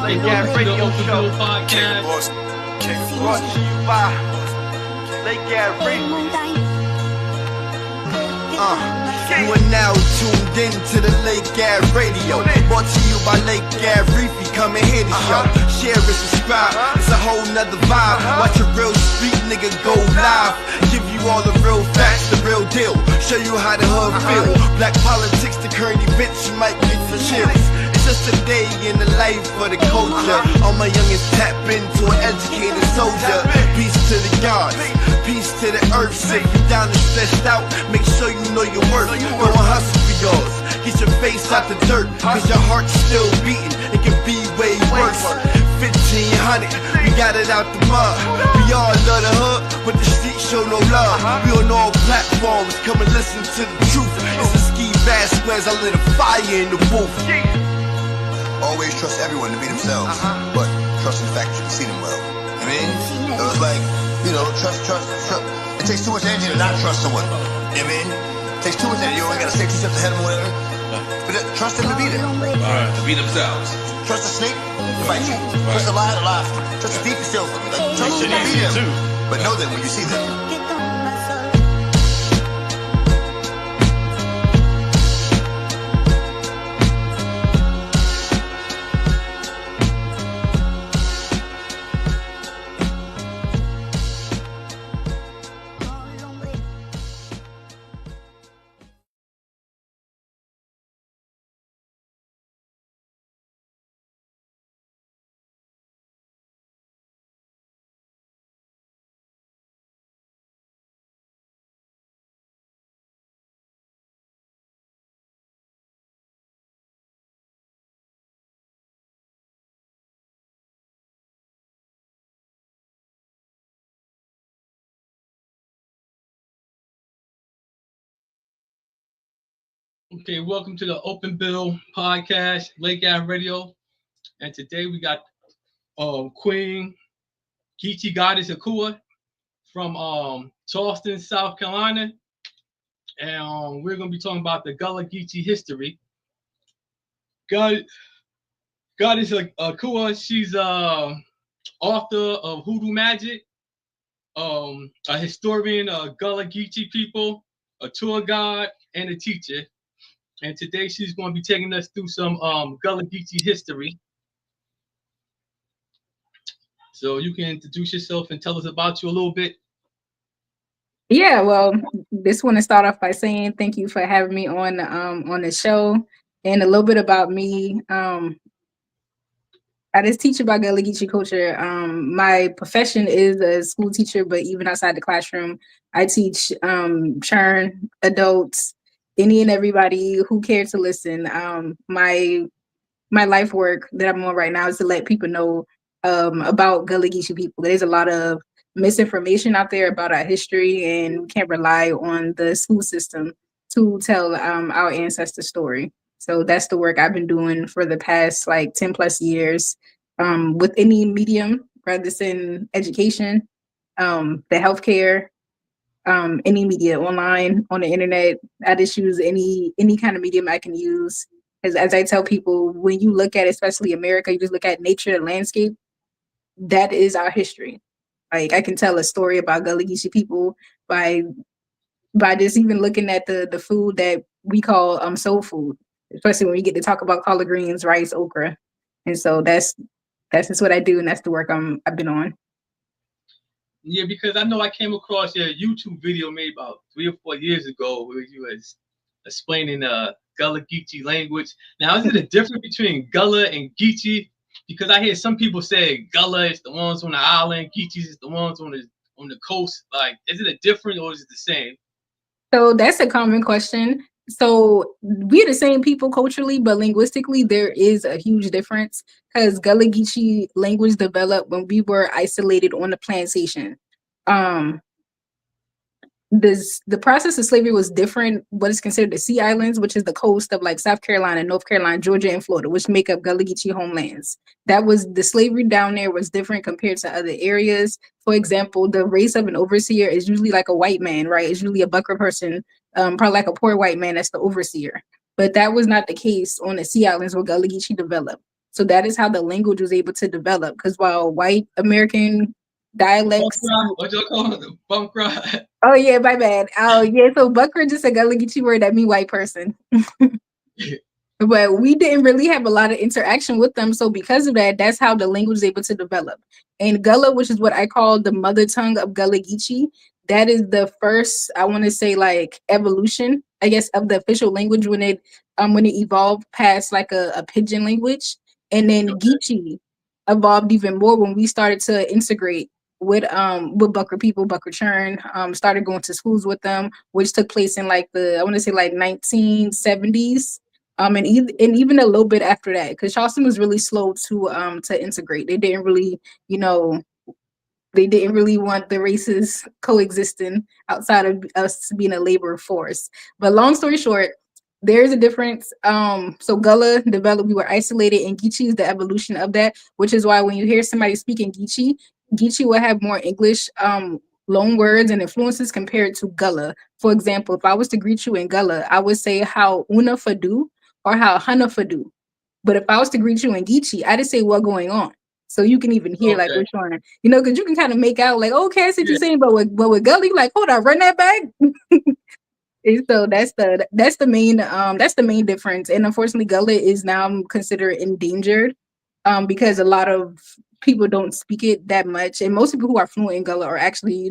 Lake Gas Radio Show. Podcast. Brought to you by Lake Gas Radio. You are now tuned in to the Lake Gas Radio. Brought to you by Lake Gas Reefy. Come and hear the show. Share and subscribe. It's a whole nother vibe. Watch a real street nigga go live. Give you all the real facts, the real deal. Show you how the hood feel. Black politics, the current events, you might get the chills. It's just a day in the life of the culture. All my youngins tap into an educated soldier. Peace to the gods, peace to the earth. If you down and stressed out, make sure you know your worth. Go and hustle for yours. Get your face out the dirt, cause your heart's still beating. It can be way worse. 1500, we got it out the mud. We all love the hood, but the streets show no love. We on all platforms, come and listen to the truth. It's a ski Vasquez, I lit a fire in the booth. Always trust everyone to be themselves, but trust in the fact that you can see them well. I mean, it was like, trust. It takes too much energy to not trust someone. I mean, it takes too much energy. You only gotta stay 2 steps ahead of them or whatever. But trust them to be there. Alright, to be themselves. Trust the snake to bite you. Trust the lion to lie. Trust the thief to steal from you. Like, trust them to be them. But know them when you see them. Okay, welcome to the Open Bill Podcast, Lake Gas Radio. And today we got Queen Geechee Goddess Akua from Charleston, South Carolina. And we're going to be talking about the Gullah Geechee history. Goddess Akua, she's author of Hoodoo Magic, a historian of Gullah Geechee people, a tour guide, and a teacher. And today she's going to be taking us through some Gullah Geechee history. So you can introduce yourself and tell us about you a little bit. Yeah, well, just want to start off by saying thank you for having me on the show, and a little bit about me. I just teach about Gullah Geechee culture. My profession is a school teacher, but even outside the classroom, I teach churn adults, any and everybody who care to listen. My life work that I'm on right now is to let people know about Gullah Geechee people. There's a lot of misinformation out there about our history, and we can't rely on the school system to tell our ancestor story. So that's the work I've been doing for the past 10 plus years with any medium, rather than education, the healthcare, any media, online, on the internet. I just use any kind of medium I can use. As I tell people, when you look at, especially America, you just look at nature and landscape. That is our history. I can tell a story about Gullah Geechee people by just even looking at the food that we call soul food, especially when we get to talk about collard greens, rice, okra. And so that's just what I do, and that's the work I've been on. Yeah, because I know I came across your YouTube video made about 3 or 4 years ago where you was explaining Gullah Geechee language. Now, is it a difference between Gullah and Geechee? Because I hear some people say Gullah is the ones on the island, Geechee is the ones on the coast. Is it a difference or is it the same? So that's a common question. So we're the same people culturally, but linguistically, there is a huge difference because Gullah Geechee language developed when we were isolated on the plantation. The process of slavery was different. What is considered the Sea Islands, which is the coast of South Carolina, North Carolina, Georgia, and Florida, which make up Gullah Geechee homelands. That was the slavery down there was different compared to other areas. For example, the race of an overseer is usually like a white man, right? It's usually a Bucker person, probably like a poor white man that's the overseer. But that was not the case on the Sea Islands where Gullah Geechee developed. So that is how the language was able to develop. Because while white American dialects, What y'all call it? The bump cry. oh yeah, my bad. Oh yeah, so Buckra just a Gullah Geechee word that mean white person. But we didn't really have a lot of interaction with them. So because of that, that's how the language was able to develop. And Gullah, which is what I call the mother tongue of Gullah Geechee, that is the first, I want to say, like evolution, I guess, of the official language when it evolved past like a pidgin language. And then Geechee evolved even more when we started to integrate with Buckra people, Buckra Churn, started going to schools with them, which took place in like I want to say like 1970s. And even a little bit after that, because Charleston was really slow to integrate. They didn't really, they didn't really want the races coexisting outside of us being a labor force. But long story short, there's a difference. So Gullah developed, we were isolated, and Geechee is the evolution of that, which is why when you hear somebody speaking Geechee, Geechee will have more English loan words and influences compared to Gullah. For example, if I was to greet you in Gullah, I would say how una fadu or how hana fadu. But if I was to greet you in Geechee, I just say what going on. So you can even hear like which one, because you can kind of make out like, okay, I see what you're saying, but with Gullah, you're like, hold on, run that back. And so that's the main difference. And unfortunately, Gullah is now considered endangered because a lot of people don't speak it that much. And most people who are fluent in Gullah are actually,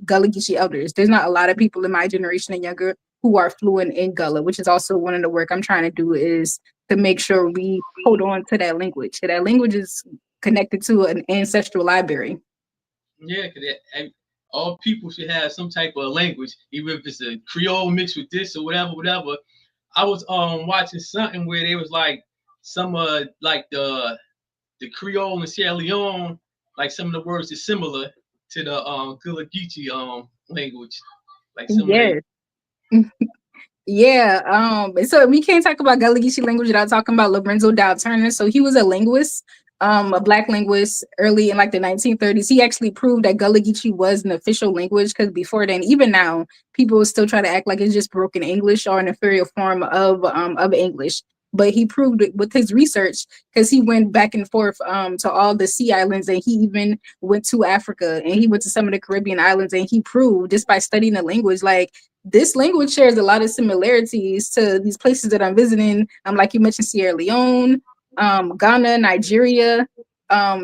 Gullah Geechee elders. There's not a lot of people in my generation and younger who are fluent in Gullah, which is also one of the work I'm trying to do, is to make sure we hold on to that language. So that language is connected to an ancestral library. Yeah, because all people should have some type of language, even if it's a Creole mixed with this or whatever. I was watching something where they was like some like the Creole in Sierra Leone, like some of the words is similar to the Gullah Geechee language, like some yes. Yeah, so we can't talk about Gullah Geechee language without talking about Lorenzo Dow Turner. So he was a linguist, a Black linguist early in like the 1930s. He actually proved that Gullah Geechee was an official language, because before then, even now, people still try to act like it's just broken English or an inferior form of English. But he proved it with his research, because he went back and forth to all the sea islands, and he even went to Africa, and he went to some of the Caribbean islands, and he proved just by studying the language, like, this language shares a lot of similarities to these places that I'm visiting. Like you mentioned, Sierra Leone, Ghana, Nigeria.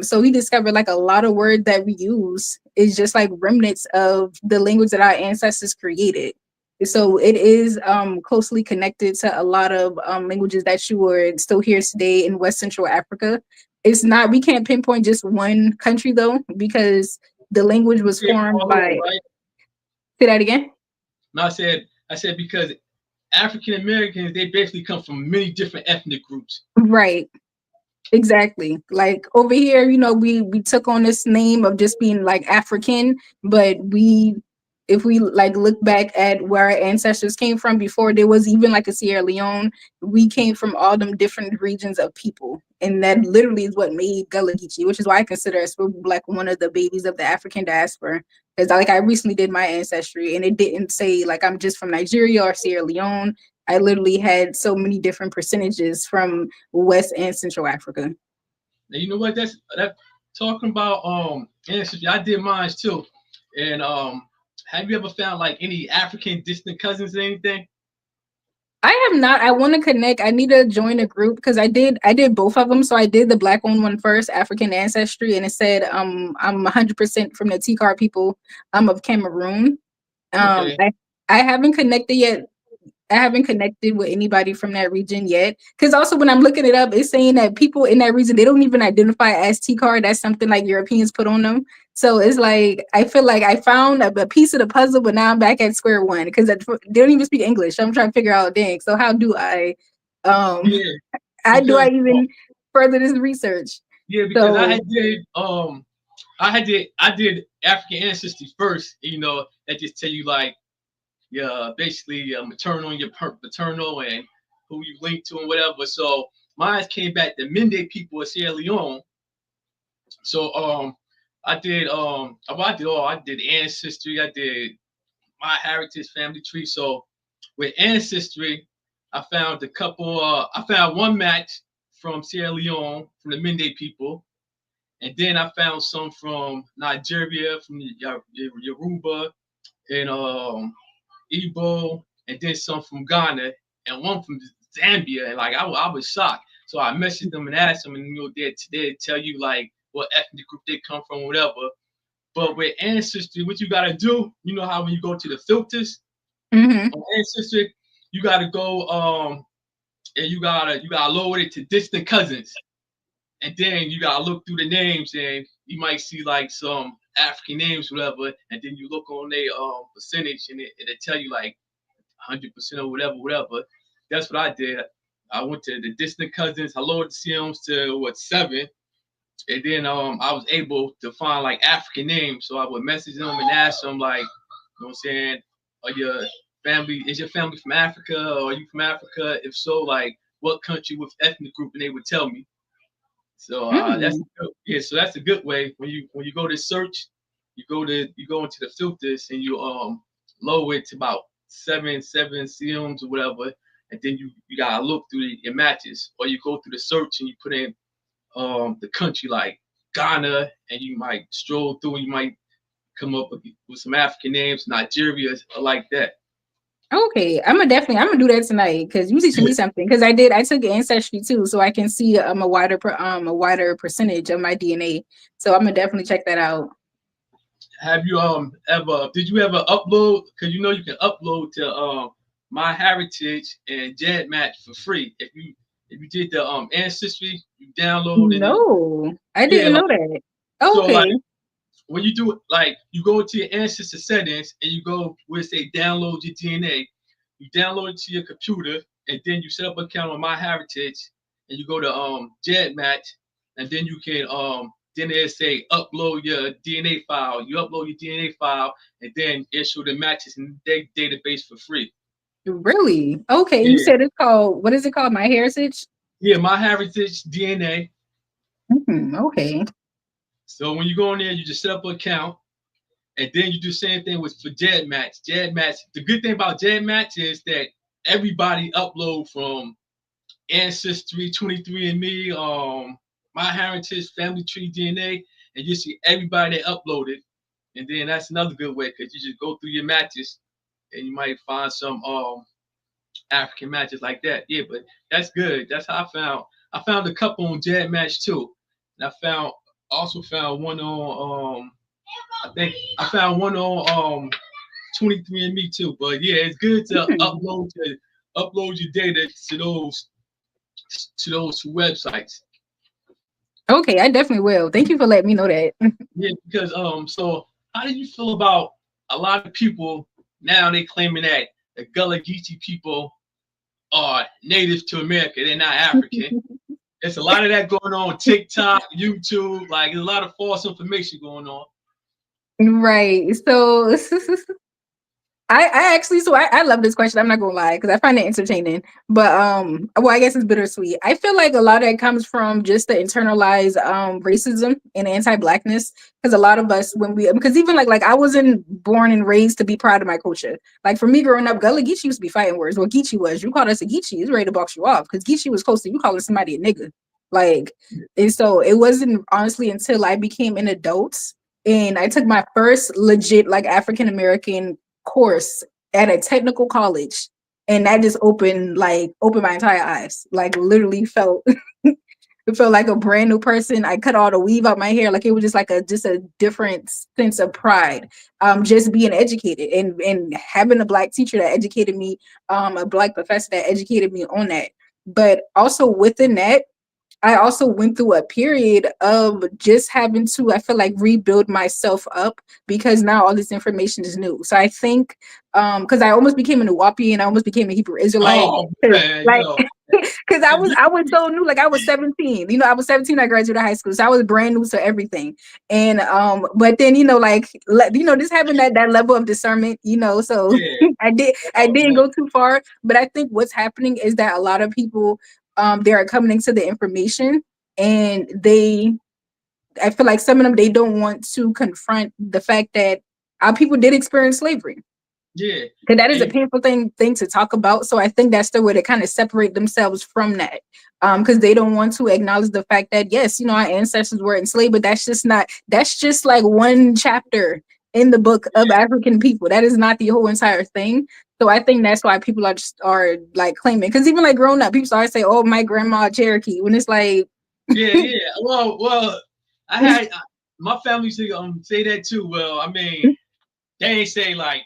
So he discovered like a lot of words that we use is just like remnants of the language that our ancestors created. So it is closely connected to a lot of languages that you would still hear today in West Central Africa. It's not, we can't pinpoint just one country though, because the language was formed by, right? Say that again? No, I said because African Americans, they basically come from many different ethnic groups. Right. Exactly. Like over here, we took on this name of just being like African, but if we like look back at where our ancestors came from before there was even like a Sierra Leone, we came from all them different regions of people. And that literally is what made Gullah Geechee, which is why I consider us like one of the babies of the African diaspora. Because like I recently did my ancestry, and it didn't say like I'm just from Nigeria or Sierra Leone. I literally had so many different percentages from West and Central Africa. Now you know what? That's talking about ancestry. I did mine too. And have you ever found like any African distant cousins or anything? I have not. I want to connect. I need to join a group, because I did both of them. So I did the Black owned one first, African ancestry, and it said I'm 100% from the Tikar people. I'm of Cameroon. Okay. I haven't connected yet. I haven't connected with anybody from that region yet. Because also when I'm looking it up, it's saying that people in that region, they don't even identify as Tikar. That's something like Europeans put on them. So it's like, I feel like I found a piece of the puzzle, but now I'm back at square one, because they don't even speak English. I'm trying to figure out, dang, so how do I, yeah, do I even further this research? Yeah, because I did African ancestry first. That just tell you like, yeah, basically maternal and your paternal and who you link to and whatever. So mine came back the Mende people of Sierra Leone. So I did I did ancestry, I did my heritage family tree. So with ancestry, I found I found one match from Sierra Leone, from the Mende people. And then I found some from Nigeria, from the Yoruba and Igbo, and then some from Ghana, and one from Zambia. And like I was shocked. So I messaged them and asked them, and they'd tell you like what ethnic group they come from, whatever. But with Ancestry, what you gotta do, you know how when you go to the filters on Ancestry, you gotta go and you gotta lower it to distant cousins. And then you gotta look through the names, and you might see like some African names, whatever. And then you look on their percentage, and it'll tell you like 100% or whatever. That's what I did. I went to the distant cousins. I lowered the CMs to 7, and then I was able to find like African names. So I would message them and ask them like, you know what I'm saying, is your family from Africa, or are you from Africa? If so, like what country, with ethnic group, and they would tell me. So so that's a good way when you go to search, you go into the filters and you lower it to about 7 CMs or whatever, and then you gotta look through your matches, or you go through the search and you put in the country like Ghana, and you might stroll through and you might come up with some African names, Nigeria, or like that. Okay, I'm gonna do that tonight, because you teaching me something. Because I took Ancestry too, so I can see a wider percentage of my DNA. So I'm gonna definitely check that out. Have you did you ever upload? Because you know you can upload to My Heritage and GEDmatch for free. If you did the Ancestry, you download. No, I didn't know that. Okay. So like, when you do it, like you go to your ancestor settings and you go where it say download your DNA, you download it to your computer, and then you set up an account on My Heritage, and you go to GEDmatch, and then you can then it say upload your DNA file. You upload your DNA file, and then it show the matches in their database for free. Really? Okay. Yeah. You said it's called, what is it called? My Heritage? Yeah, My Heritage DNA. Okay. So when you go in there, you just set up an account, and then you do the same thing for GEDmatch. GEDmatch. The good thing about GEDmatch is that everybody upload from Ancestry, 23andMe, My Heritage, Family Tree DNA, and you see everybody that uploaded. And then that's another good way, because you just go through your matches, and you might find some African matches like that. Yeah, but that's good. That's how I found a couple on GEDmatch too, and I also found one on I think I found one on 23andMe too. But yeah, it's good to upload your data to those websites. Okay, I definitely will. Thank you for letting me know that. Yeah, because so how do you feel about a lot of people now they claiming that the Gullah Geechee people are native to America, they're not African? There's a lot of that going on TikTok, YouTube, like there's a lot of false information going on. Right. So I love this question. I'm not gonna lie, because I find it entertaining. But well, I guess it's bittersweet. I feel like a lot of it comes from just the internalized racism and anti-blackness. Because a lot of us, because even like I wasn't born and raised to be proud of my culture. Like for me growing up, Gullah Geechee used to be fighting words. What Geechee was, you called us a Geechee, it's ready to box you off. Because Geechee was close to you calling somebody a nigga. Like, and so it wasn't honestly until I became an adult and I took my first legit like African American course at a technical college, and that just opened my entire eyes. Like literally felt it felt like a brand new person. I cut all the weave out my hair. Like it was just like a different sense of pride. Just being educated and having a Black teacher that educated me, a Black professor that educated me on that. But also within that, I also went through a period of just having to, I feel like, rebuild myself up, because now all this information is new. So I think, because I almost became a Nuwapian, I almost became a Hebrew Israelite. Oh, man, like, because I was so new. Like I was 17. I was 17. I graduated high school, so I was brand new to everything. And but then just having that level of discernment. So yeah. I didn't go too far. But I think what's happening is that a lot of people, they are coming into the information, and I feel like some of them, they don't want to confront the fact that our people did experience slavery. Yeah. Because that is a And painful thing to talk about. So I think that's the way to kind of separate themselves from that. Because they don't want to acknowledge the fact that, yes, our ancestors were enslaved, but that's just like one chapter in the book of African people. That is not the whole entire thing. So I think that's why people are like claiming. Because even like growing up, people always say, "Oh, my grandma Cherokee," when it's like, yeah. Well, I had my family say that too. Well, I mean, they ain't say like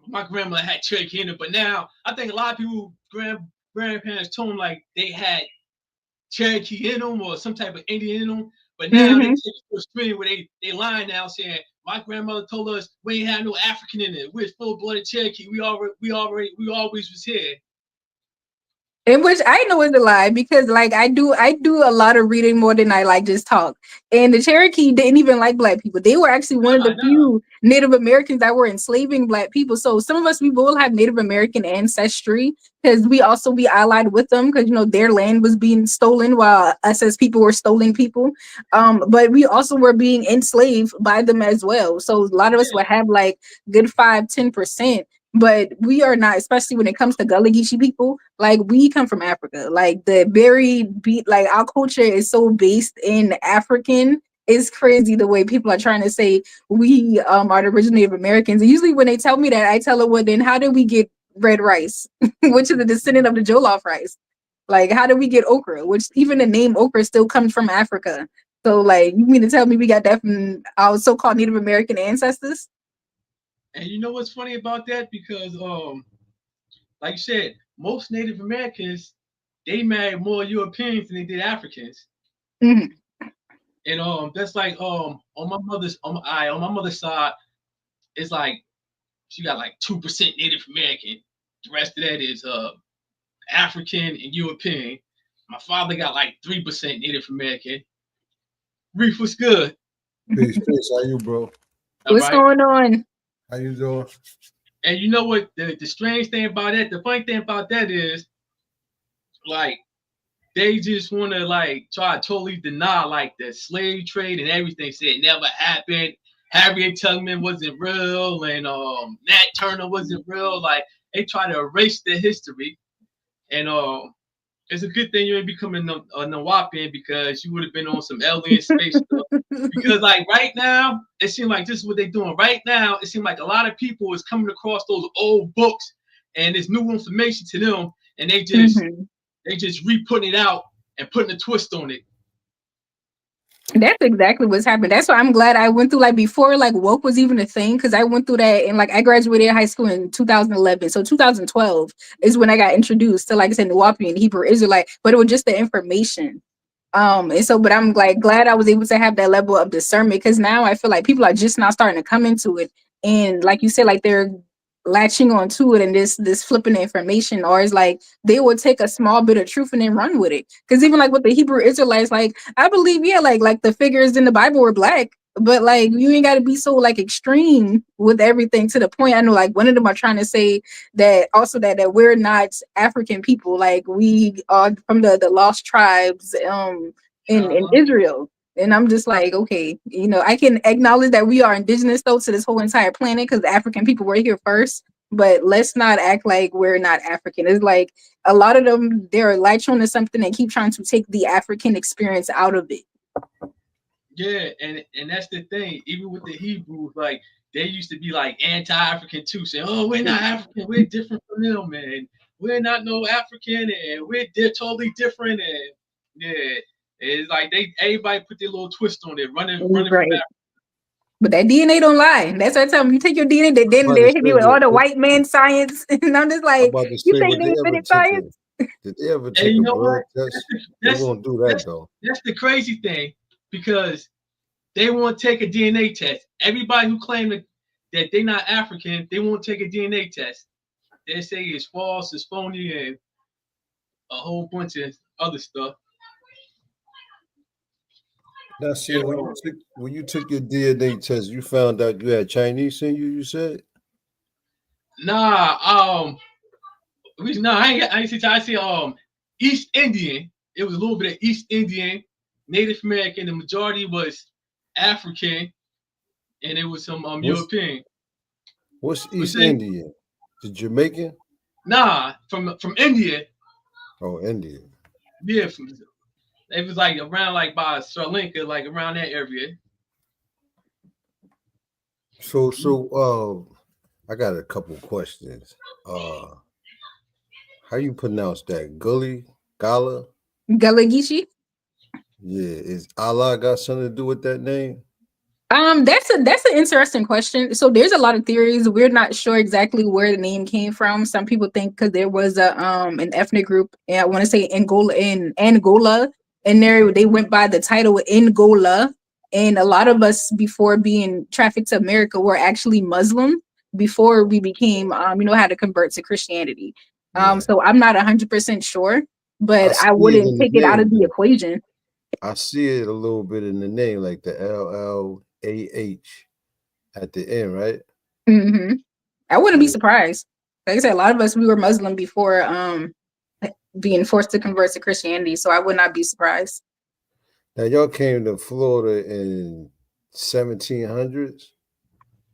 my grandmother had Cherokee in it, but now I think a lot of people grandparents told them like they had Cherokee in them or some type of Indian in them. But now they take it to a extreme where they lying now saying my grandmother told us we ain't had no African in it. We're full blooded Cherokee. We always was here. in which I know is a lie because like I do a lot of reading more than I like just talk. And the Cherokee didn't even like black people. They were actually one of the few Native Americans that were enslaving black people. So some of us, we will have Native American ancestry because we also be allied with them because their land was being stolen while us as people were stolen people. But we also were being enslaved by them as well. So a lot of us would have like good 5-10%. But we are not, especially when it comes to Gullah Geechee people. Like we come from Africa. Like like our culture is so based in African. It's crazy the way people are trying to say we are the original Native Americans. And usually when they tell me that, I tell them, well, then how did we get red rice, which is a descendant of the jollof rice? Like how did we get okra, which even the name okra still comes from Africa? So like you mean to tell me we got that from our so-called Native American ancestors? And you know what's funny about that? Because like you said, most Native Americans they married more Europeans than they did Africans. Mm-hmm. And that's like on my mother's side, it's like she got like 2% Native American. The rest of that is African and European. My father got like 3% Native American. Reef was good. Peace. How you, bro? What's going on? How you doing? And you know what? The strange thing about that, the funny thing about that is, like, they just want to like try to totally deny like the slave trade and everything. Say it never happened. Harriet Tubman wasn't real, and Nat Turner wasn't real. Like they try to erase the history, and it's a good thing you ain't becoming a Nawapian because you would have been on some alien space stuff. Because like right now, it seems like this is what they're doing. Right now, it seems like a lot of people is coming across those old books and there's new information to them, and they just re-putting it out and putting a twist on it. That's exactly what's happened. That's why I'm glad I went through like before like woke was even a thing because I went through that and like I graduated high school in 2011. So 2012 is when I got introduced to like I said Nawapian Hebrew Israelite, but it was just the information. And so but I'm like glad I was able to have that level of discernment because now I feel like people are just now starting to come into it. And like you said, like they're latching onto it and this flipping the information, or it's like they will take a small bit of truth and then run with it. Because even like with the Hebrew Israelites, like I believe, yeah, like the figures in the Bible were black, but like you ain't got to be so like extreme with everything to the point. I know like one of them are trying to say that also that we're not African people, like we are from the lost tribes in Israel. And I'm just like, okay, I can acknowledge that we are indigenous though to this whole entire planet because the African people were here first. But let's not act like we're not African. It's like a lot of them, they're latch on to something and keep trying to take the African experience out of it. Yeah, and that's the thing. Even with the Hebrews, like they used to be like anti-African too, saying, "Oh, we're not African. We're different from them, man. We're not no African, and they're totally different." And yeah, it's like everybody put their little twist on it, running Right. from Africa. But that DNA don't lie. That's what I tell them. You take your DNA, then they hit me with all the white man science, and I'm just like, you think they invented science? Did they ever take a blood test? They won't do that though. That's the crazy thing because they won't take a DNA test. Everybody who claim that they're not African, they won't take a DNA test. They say it's false, it's phony, and a whole bunch of other stuff. Now, see, when you took your DNA test, you found out you had Chinese in you. You said, "Nah, I see East Indian. It was a little bit of East Indian, Native American. The majority was African, and it was some European." What's We East say, Indian? The Jamaican? nah, from India. Oh, Indian. Yeah, it was like around like by Sri Lanka, like around that area. So I got a couple questions. How you pronounce that? Gullah? Gullah Geechee. Yeah, is Allah got something to do with that name? That's an interesting question. So there's a lot of theories. We're not sure exactly where the name came from. Some people think because there was a an ethnic group, and I want to say Angola, and there they went by the title Angola. And a lot of us before being trafficked to America were actually Muslim before we became had to convert to Christianity. Yeah. So I'm not 100% sure, I but see I it wouldn't in the take it out of name the though. equation. I see it a little bit in the name, like the LLAH at the end, right? Hmm. I wouldn't be Yeah. surprised. Like I said, a lot of us we were Muslim before being forced to convert to Christianity, so I would not be surprised. Now y'all came to Florida in 1700s.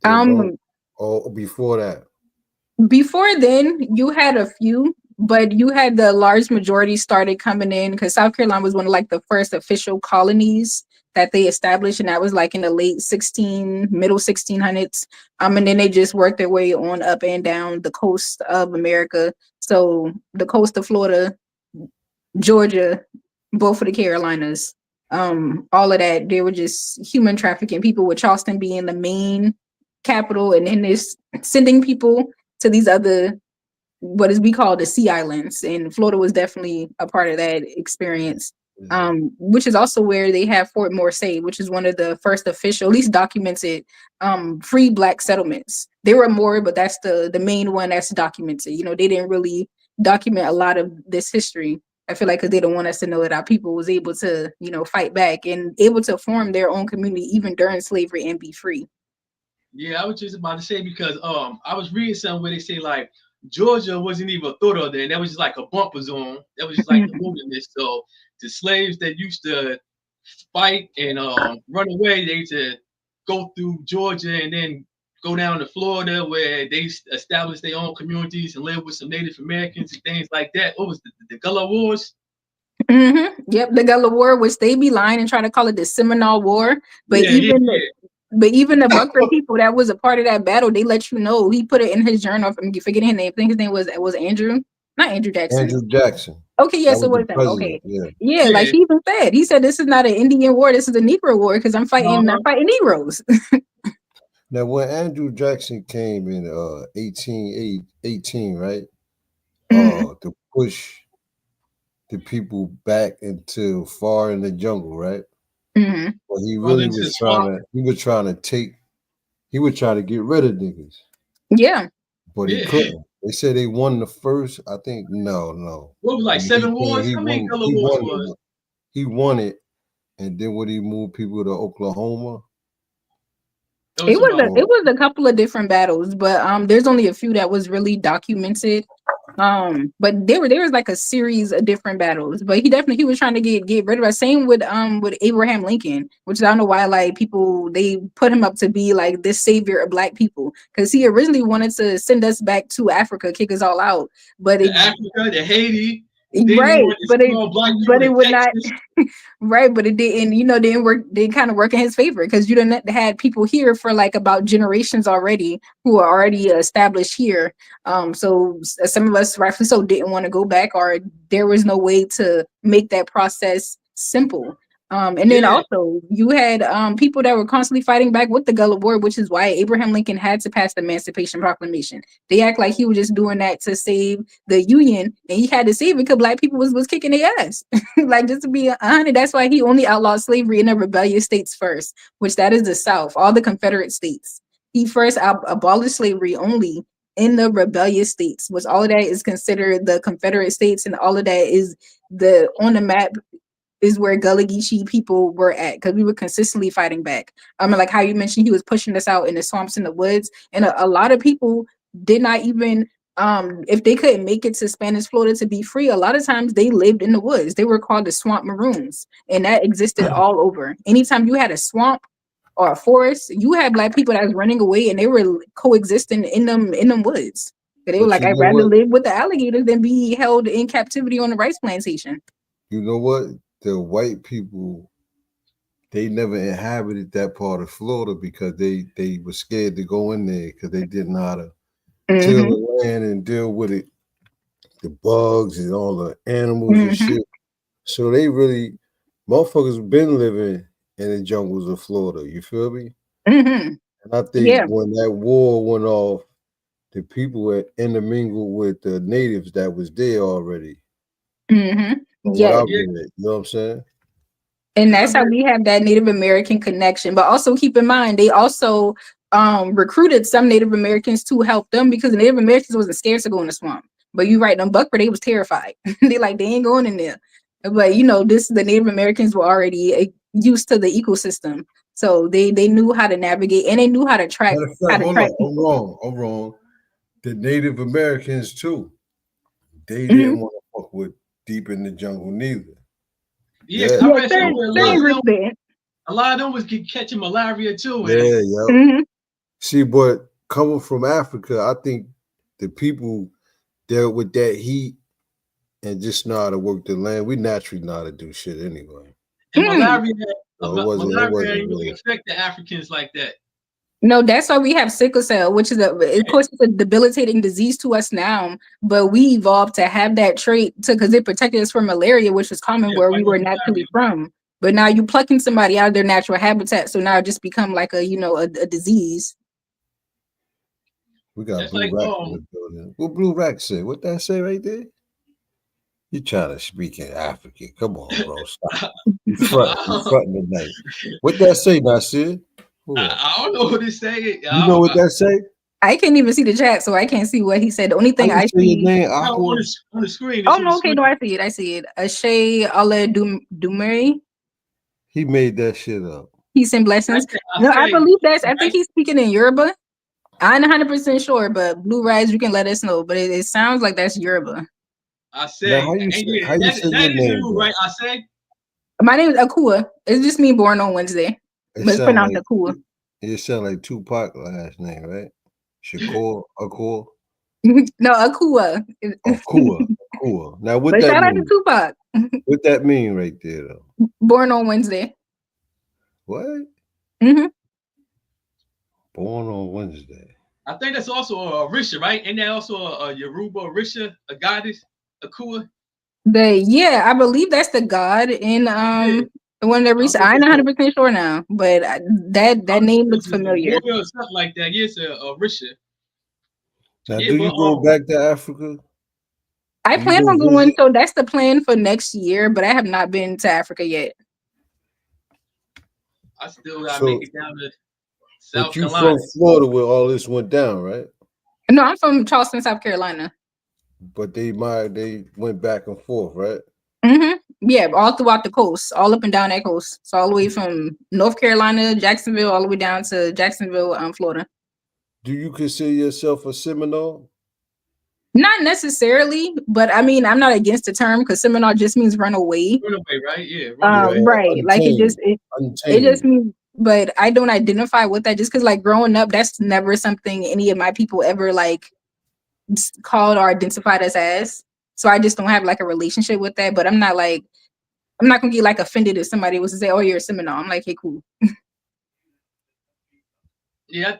Then don't Um or before that. Before then, you had a few, but you had the large majority started coming in because South Carolina was one of like the first official colonies that they established, and that was like in the middle 1600s. And then they just worked their way on up and down the coast of America. So the coast of Florida, Georgia, both of the Carolinas, all of that, they were just human trafficking people, with Charleston being the main capital, and then this sending people to these other what is we call the sea islands, and Florida was definitely a part of that experience. Yeah. Which is also where they have Fort Morse, which is one of the first official, at least documented, free black settlements. There were more, but that's the main one that's documented. They didn't really document a lot of this history. I feel like because they don't want us to know that our people was able to, fight back and able to form their own community even during slavery and be free. Yeah, I was just about to say because I was reading something where they say like Georgia wasn't even thought of then. That was just like a bumper zone. That was just like the wilderness. So the slaves that used to fight and run away, they used to go through Georgia and then go down to Florida where they established their own communities and live with some Native Americans and things like that. What was the Gullah Wars? Yep, the Gullah War, which they be lying and trying to call it the Seminole War, but Yeah, yeah, even yeah. but even the Buckner people that was a part of that battle, they let you know. He put it in his journal. I'm forgetting his name. I think his name was Andrew, not Andrew Jackson. Andrew Jackson. Okay, That yes, was it the was him. president. Okay, Yeah. yeah, like Yeah. he even said, this is not an Indian war. This is a Negro war because I'm fighting Negroes. Now when Andrew Jackson came in 1818, right? Mhm, To push the people back into far in the jungle, right? mhm. Well, he Rather really into the was swamp. he was trying to get rid of niggas, Yeah, but he Yeah. couldn't. They said they won the first, I think, no. What was like In 7 wars? 18, How many Gullah Wars was? he won it, and then when he moved people to Oklahoma, It was it oh, was a couple of different battles, but there's only a few that was really documented. But there was like a series of different battles. But he was trying to get rid of it. Same with Abraham Lincoln, which I don't know why like people they put him up to be like this savior of black people, because he originally wanted to send us back to Africa, kick us all out, but the it Africa, the Haiti. Then he right, wanted to send all black people but it to would not. Texas. Right, but it didn't, didn't work. They kind of work in his favor because you didn't had people here for like about generations already who are already established here. So some of us, rightfully so, didn't want to go back, or there was no way to make that process simple. And then Yeah, also you had people that were constantly fighting back with the Gullah War, which is why Abraham Lincoln had to pass the Emancipation Proclamation. They act like he was just doing that to save the Union, and he had to save it because black people was kicking their ass. Like just to be honest, that's why he only outlawed slavery in the rebellious states first, which that is the South, all the Confederate states. He first abolished slavery only in the rebellious states, which all of that is considered the Confederate states, and all of that is the on the map is where Gullah Geechee people were at, because we were consistently fighting back. I mean, like how you mentioned, he was pushing us out in the swamps and the woods, and a lot of people did not even if they couldn't make it to Spanish Florida to be free, a lot of times they lived in the woods. They were called the swamp maroons, and that existed all over. Anytime you had a swamp, or a forest, you had black people that was running away and they were coexisting in them woods. They were But like, you I'd know rather what? live with the alligators than be held in captivity on the rice plantation. You know what? The white people, they never inhabited that part of Florida because they were scared to go in there because they didn't know how to till Mm-hmm. the land and deal with it, the bugs and all the animals and Mm-hmm. shit. So they really, motherfuckers been living in the jungles of Florida. You feel me? Mm-hmm. And I think Yeah. when that war went off, the people were intermingled with the natives that was there already. Mm-hmm. From what I Yeah. Yeah, read, you know what I'm saying? And because I that's how mean, we have that Native American connection. But also keep in mind, they also recruited some Native Americans to help them because the Native Americans wasn't scared to go in the swamp. But you right, them Buckford, they was terrified. They like, they ain't going in there. But the Native Americans were already used to the ecosystem. So they knew how to navigate and they knew how to track Matter of fact, hold on, I'm people. wrong. I'm wrong. The Native Americans too. They Mhm. didn't want to fuck with deep in the jungle neither. yeah, because Yeah, I Yeah, read somewhere yeah, certain groups did. a lot of them was catching malaria too, and yeah, yeah. Hmm. See, but coming from Africa, I think the people dealt with that heat and just know how to work the land. We naturally know how to do shit anyway. Mm. So it malaria wasn't ain't really really. affect the Africans like that. No, that's why we have sickle cell, which is of course, it's a debilitating disease to us now. But we evolved to have that trait because it protected us from malaria, which was common Yeah, where we fight off were malaria. naturally from. But now you plucking somebody out of their natural habitat, so now it just become like a disease. We got That's Blue like Rack in the building. What Blue Rack say? What that say right there? You trying to speak in African? Come on, bro. Stop. You front. You I, fronting tonight. What that say, Nasir? Hold on. I don't know what to say. You know what that say? I can't even see the chat, so I can't see what he said. The only How thing you I say your see. name, No, Aqua? on the screen. Oh It's on the no, okay, screen. no, I see it. I see it. Ashay Allah Dumeri. He made that shit up. Peace and blessings. I No, I say, believe I think right? he's speaking in Yoruba. I'm 100% sure, but Blue Rise, you can let us know. But it sounds like that's Yoruba. I Now, say, and yeah, how you say your that is name, you, though? right? I say, My name is Akua. It's just me born on Wednesday, It but it's sound pronounced like Akua. Tupac last name, right? Shakur, Akua, No, Akua. Akua, Akua. Now, what But that shout out to mean? Tupac. What that mean right there, though? Born on Wednesday. What? Hmm. Born on Wednesday. I think that's also a Orisha, right? And that also a Yoruba Orisha, a goddess, Akua. I believe that's the god in Yeah, one of the I don't recent. know if I'm it's 100% sure now, but I that don't know name if looks it's a familiar. warrior or something like that. Yes, a Orisha. Now, Yeah, do but you go back to Africa? I Do you plan go on going, visit? so that's the plan for next year, but I have not been to Africa yet. I still gotta make So, it down to but South you Carolina. from Florida where all this went down, right? No, I'm from Charleston, South Carolina. But they went back and forth, right? Hmm. Yeah, all throughout the coast, all up and down that coast. So all the way from North Carolina, Jacksonville, all the way down to Jacksonville, Florida. Do you consider yourself a Seminole? Not necessarily, but I mean, I'm not against the term because Seminole just means run away. Runaway, right? Yeah, runaway. Right. Like Untamed, it just untamed. means, but I don't identify with that just because like growing up, that's never something any of my people ever like called or identified us as. So I just don't have like a relationship with that. But I'm not gonna get like offended if somebody was to say, "Oh, you're a Seminole." I'm like, "Hey, cool." Yeah,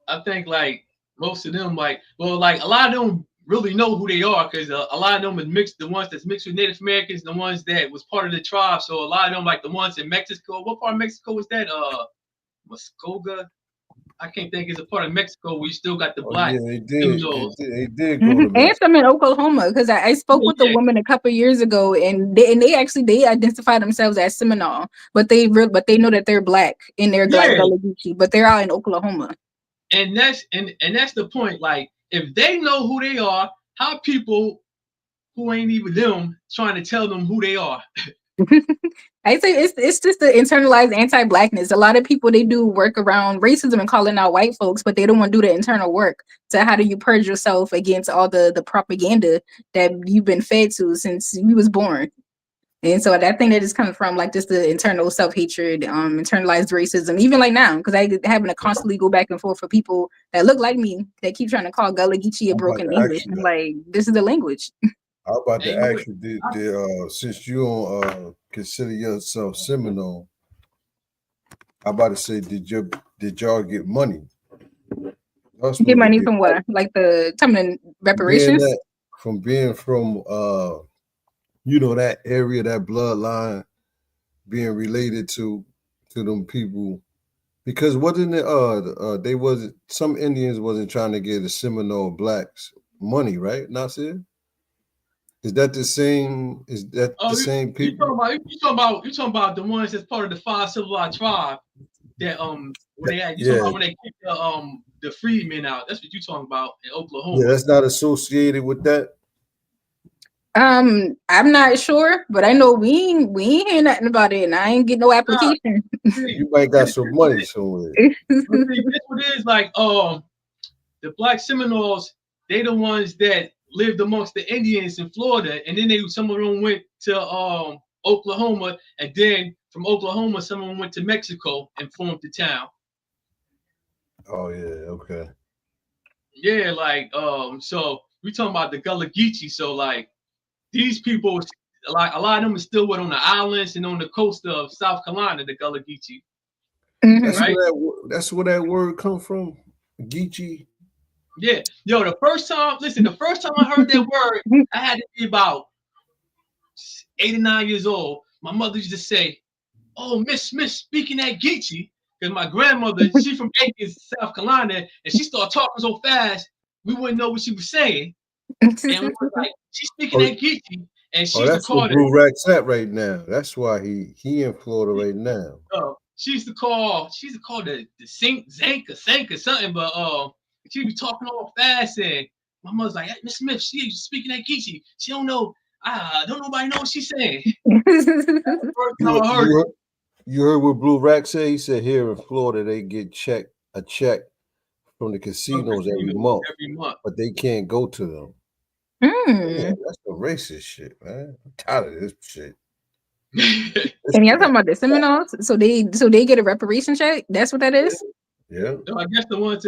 I think like most of them, like a lot of them really know who they are because a lot of them is mixed. The ones that's mixed with Native Americans, the ones that was part of the tribe. So a lot of them, like the ones in Mexico. What part of Mexico was that? Muskoga. I can't think. It's a part of Mexico where you still got the Oh black yeah, they did. Seminoles. They did go Mhm. to And Mexico. some in Oklahoma because I spoke with a Yeah, woman a couple years ago, and they actually they identify themselves as Seminole, but they know that they're black and they're like yeah, Gullah Geechee, but they're out in Oklahoma. and that's the point. Like if they know who they are, how people who ain't even them trying to tell them who they are. I say it's just the internalized anti-blackness. A lot of people they do work around racism and calling out white folks, but they don't want to do the internal work. So how do you purge yourself against all the propaganda that you've been fed to since you was born? And so I think that is coming from like just the internal self-hatred, internalized racism, even like now, because I having to constantly go back and forth for people that look like me that keep trying to call Gullah Geechee a I'm about broken to English. ask you I'm that. like, this is the language. I'm about Hey, to you know ask you, since you don't consider yourself Seminole, I'm about to say, did y'all get money? Y'all Get supposed to money get from what? Like the coming being reparations? that being from you know, that area, that bloodline, being related to them people. Because wasn't it they wasn't, some Indians wasn't trying to get the Seminole blacks money, right? Nasir? Is that the same? Is that the Oh, same you people? talking about the ones that's part of the five civilized tribe that when they you talking Yeah, about when they kicked the freedmen out. That's what you talking about in yeah, Oklahoma. that's not associated with that. I'm not sure, but I know we ain't hear nothing about it, and I ain't get no Nah, application. see, You might got this some what money it, somewhere. see, this what it is like. The Black Seminoles, they the ones that lived amongst the Indians in Florida, and then some of them went to Oklahoma, and then from Oklahoma, some of them went to Mexico and formed the town. Oh yeah, okay. Yeah, like so we talking about the Gullah Geechee. So like these people, like a lot of them are still on the islands and on the coast of South Carolina, the Gullah Geechee, Mhm. right? That's where that word come from. Geechee. Yeah, yo, the first time, listen, the first time I heard that word, I had to be about 8 or 9 years old. My mother used to say, "Oh, Miss Smith speaking that Geechee," because my grandmother, she from Aiken, South Carolina, and she started talking so fast, we wouldn't know what she was saying. And we were like, she's speaking Oh, that Geechee, and she oh, used to that's where call it, Blue Rack's at right now. That's why he in Florida right now. she used to call the sink, zank or sank or something, but she be talking all fast, and my mother's like, hey, Miss Smith, she's speaking that Geechee. She don't know, don't nobody know what she's saying. First time You I heard you it. heard, you heard what Blue Rack said? He said here in Florida they get a check from the From casinos every casinos month, every month. but they can't go to them. Yeah, Hmm. that's some racist shit, man. I'm tired of this shit. This And y'all shit got talking about the Seminoles? So they get a reparation check? That's what that is? yeah. So I guess the ones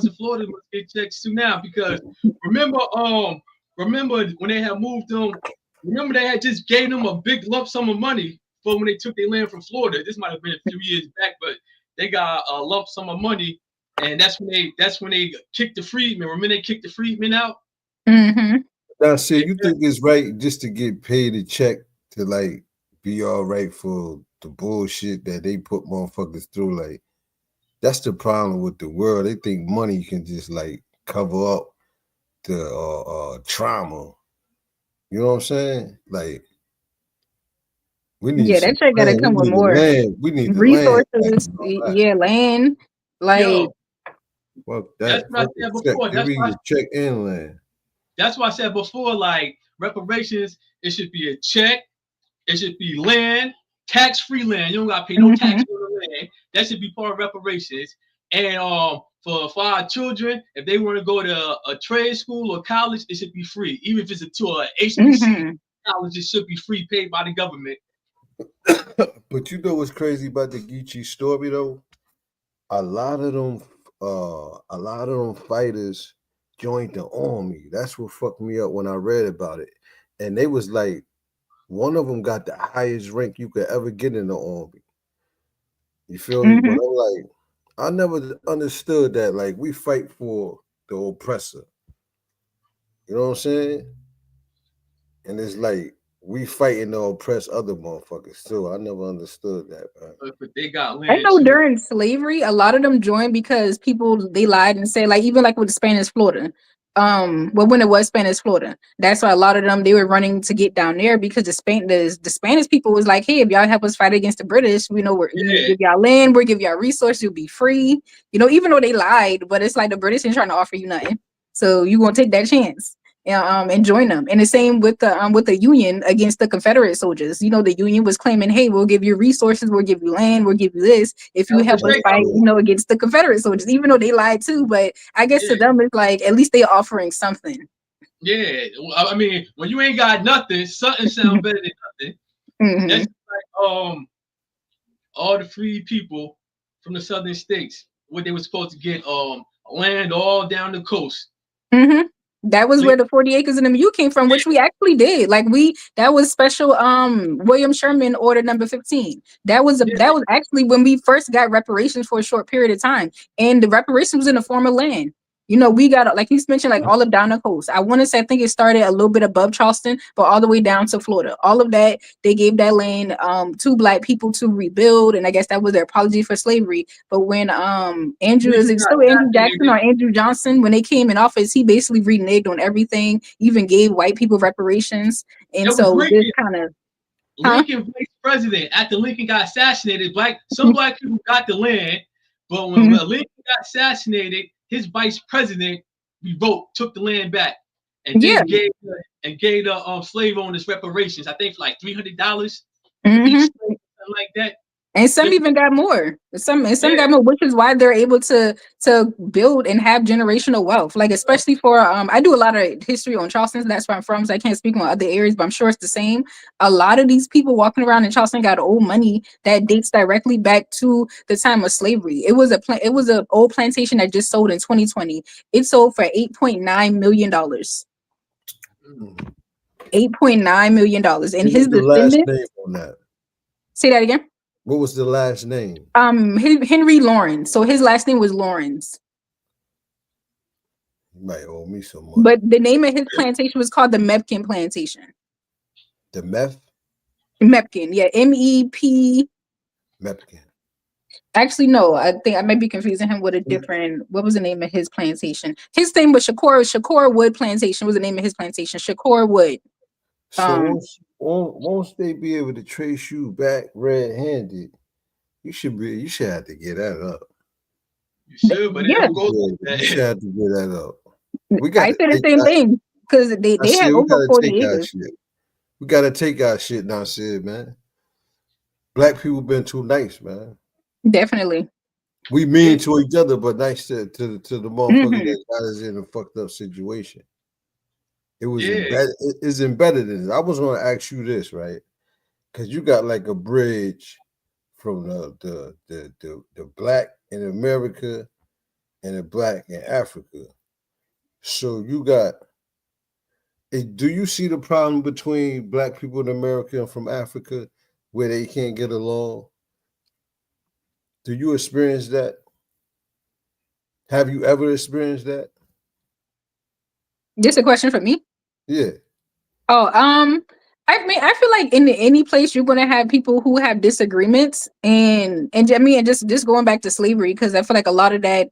in Florida must get checks too now because remember remember when they had moved them, remember they had just gave them a big lump sum of money for when they took their land from Florida. This might have been a few years back, but they got a lump sum of money, and that's when they kicked the freedmen. Remember they kicked the freedmen out? Mm-hmm. Now, see, you Yeah, think it's right just to get paid a check to like be all right for the bullshit that they put motherfuckers through? Like, that's the problem with the world. They think money can just like cover up the trauma. You know what I'm saying? Like, we need Yeah, some that check gotta land. We come with need the more land. We need the land back resources. and all that. Yeah, land. Like, yo, Fuck that's that. what I Fuck the said check. before. Give me the check and land. That's why I said before, like reparations, it should be a check. It should be land, tax-free land. You don't gotta pay no mhm. tax on the land. That should be part of reparations. And for our children, if they want to go to a trade school or college, it should be free. Even if it's to a HBC Mhm. college, it should be free, paid by the government. But you know what's crazy about the Geechee story though? A lot of them, fighters joined the army. That's what fucked me up when I read about it. And they was like, one of them got the highest rank you could ever get in the army. You feel me? But Mhm. I'm like, I never understood that. Like, we fight for the oppressor. You know what I'm saying? And it's like we fighting to oppress other motherfuckers too. I never understood that, man. But they got I land know too. during slavery, a lot of them joined because people they lied and said like even like with Spanish Florida, well when it was Spanish Florida, that's why a lot of them they were running to get down there because the Spanish people was like, hey, if y'all help us fight against the British, we know we Yeah, give y'all land, we'll give y'all resources, you'll be free. You know, even though they lied, but it's like the British ain't trying to offer you nothing, so you gonna take that chance. And join them. And the same with the Union against the Confederate soldiers. You know, the Union was claiming, "Hey, we'll give you resources, we'll give you land, we'll give you this if you that's what help us they fight." do. You know, against the Confederate soldiers, even though they lied too. But I guess to Yeah, them, it's like at least they're offering something. Yeah, I mean, when you ain't got nothing, something sound better than nothing. Mm-hmm. That's like all the free people from the southern states, what they were supposed to get land all down the coast. Mm-hmm. That was So where the 40 acres in the MU came from, which we actually did. Like that was special William Sherman order number 15. That was actually when we first got reparations for a short period of time. And the reparations was in the form of land. You know, we got, like you mentioned, like all of down the coast. I want to say, I think it started a little bit above Charleston, but all the way down to Florida. All of that, they gave that land to Black people to rebuild. And I guess that was their apology for slavery. But when Andrew, is it still Andrew Jackson or Andrew Johnson, when they came in office, he basically reneged on everything, even gave white people reparations. And so this kind of Lincoln vice president, after Lincoln got assassinated, some black people got the land, but when Lincoln got assassinated, his vice president took the land back, and then gave the slave owners reparations. I think for like $300 for each slave, something like that. And some even got more. Some got more, which is why they're able to build and have generational wealth. Like especially for I do a lot of history on Charleston. That's where I'm from, so I can't speak on other areas, but I'm sure it's the same. A lot of these people walking around in Charleston got old money that dates directly back to the time of slavery. It was an old plantation that just sold in 2020. It sold for $8.9 million. $8.9 million. And his the last descendants. name on that? Say that again. What was the last name? Henry Lawrence. So his last name was Lawrence. You might owe me some money. But the name of his plantation was called the Mepkin Plantation. The Mepkin, yeah, MEP. Mepkin. Actually, no, I think I might be confusing him with a different. What was the name of his plantation? His name was Shakur Wood Plantation was the name of his plantation. Shakur Wood. So once they be able to trace you back red-handed, you should have to get that up. You should, but you should have to get that up. I said the same thing because they had over 40 acres. We gotta take our shit now, Sid, man. Black people been too nice, man. Definitely. We mean to each other, but nice to the motherfucker that got us in a fucked up situation. It was embedded. It's embedded in it. I was going to ask you this, right? Because you got like a bridge from the black in America and the black in Africa. So you got. Do you see the problem between black people in America and from Africa, where they can't get along? Do you experience that? Have you ever experienced that? This a question for me? Yeah. Oh, I mean, I feel like in any place you're gonna have people who have disagreements, and I mean, and just going back to slavery, because I feel like a lot of that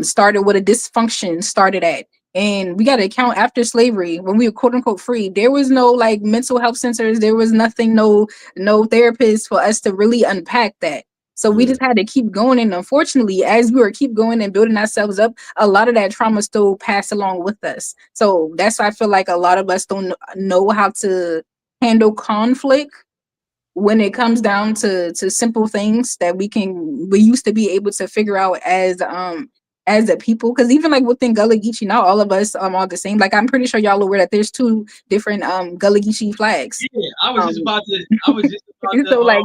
started with a dysfunction started at. And we got to account after slavery, when we were quote unquote free, there was no like mental health centers, there was nothing, no therapists for us to really unpack that. So we just had to keep going. And unfortunately, as we were keep going and building ourselves up, a lot of that trauma still passed along with us. So that's why I feel like a lot of us don't know how to handle conflict when it comes down to simple things that we used to be able to figure out as a people. Because even like within Gullah Geechee, not all of us are the same. Like I'm pretty sure y'all aware that there's 2 different Gullah Geechee flags. Yeah, I was just about to so like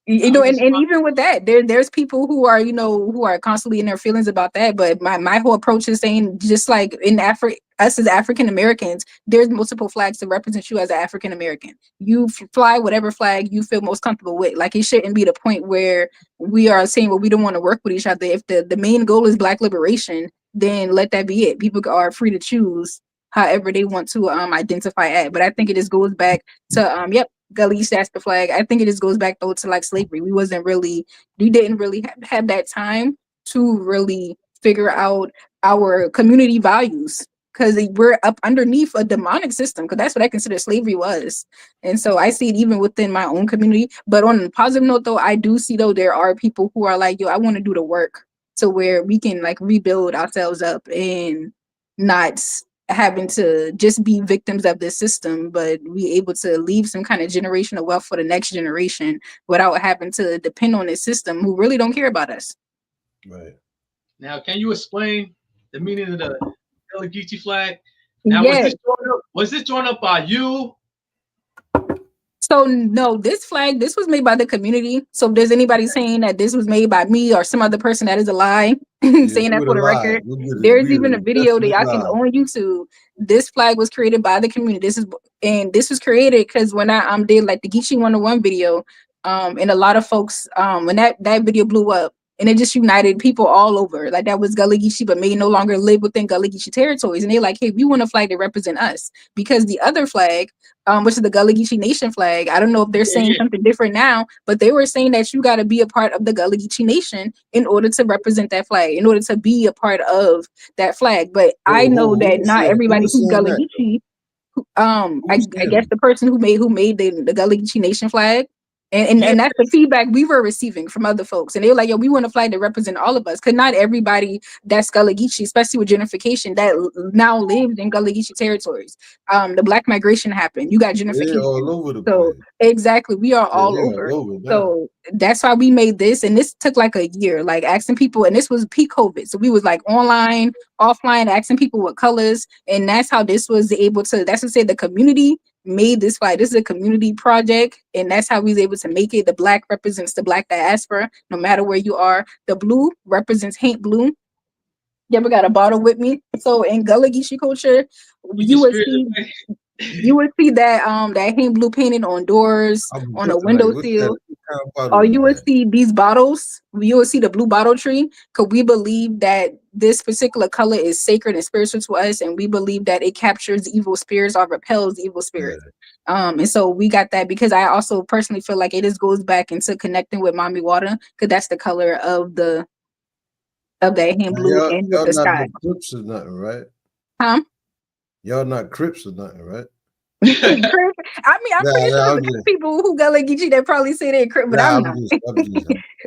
you know, and even with that, there's people who are, who are constantly in their feelings about that. But my whole approach is saying, just like in Africa, us as African Americans, there's multiple flags to represent you as an African American. You fly whatever flag you feel most comfortable with. Like it shouldn't be the point where we are saying, well, we don't want to work with each other. If the main goal is Black liberation, then let that be it. People are free to choose however they want to identify at. But I think it just goes back to Gullah Geechee, that's the flag. I think it just goes back though to like slavery. We didn't really have that time to really figure out our community values, because we're up underneath a demonic system, because that's what I consider slavery was. And so I see it even within my own community. But on a positive note though, I do see though there are people who are like, yo, I want to do the work to where we can like rebuild ourselves up and not having to just be victims of this system, but be able to leave some kind of generational wealth for the next generation without having to depend on this system who really don't care about us. Right. Now, can you explain the meaning of the Gullah Geechee flag? Now, Yes. was this drawn up by you? So no, this flag, this was made by the community. So if there's anybody saying that this was made by me or some other person, that is a lie. Saying that for the record. There's even a video that y'all can on YouTube. This flag was created by the community. This was created because when I did like the Geechee 101 video, and a lot of folks when that video blew up, and it just united people all over. Like that was Gullah Geechee, but may no longer live within Gullah Geechee territories. And they're like, hey, we want a flag to represent us. Because the other flag, which is the Gullah Geechee Nation flag, I don't know if they're saying something different now, but they were saying that you got to be a part of the Gullah Geechee Nation in order to represent that flag, in order to be a part of that flag. But I know that not everybody who's Gullah Geechee, I guess the person who made the Gullah Geechee Nation flag. And that's the feedback we were receiving from other folks. And they were like, yo, we want a flag to represent all of us. Because not everybody that's Gullah Geechee, especially with gentrification, that now lives in Gullah Geechee territories. The Black migration happened. You got gentrification. All over the place. Exactly. We are all over. So that's why we made this. And this took like a year, like asking people. And this was peak COVID. So we was like online, offline, asking people what colors. And that's how this was able to, that's to say the community made this flag. This is a community project, and that's how we was able to make it. The black represents the Black diaspora, no matter where you are. The blue represents Haint Blue. You ever got a bottle with me? So in Gullah Geechee culture, you would see that that Haint Blue painted on doors, on a windowsill. Or you would see these bottles. You would see the blue bottle tree, because we believe that this particular color is sacred and spiritual to us, and we believe that it captures evil spirits or repels evil spirits. And so we got that because I also personally feel like it just goes back into connecting with Mommy Water, because that's the color of that Haint Blue and with the sky. Crips or nothing, right? Huh? Y'all not Crips or nothing, right? I mean, I'm pretty sure there's people who Gullah Geechee that probably say they're Crip, but I'm not.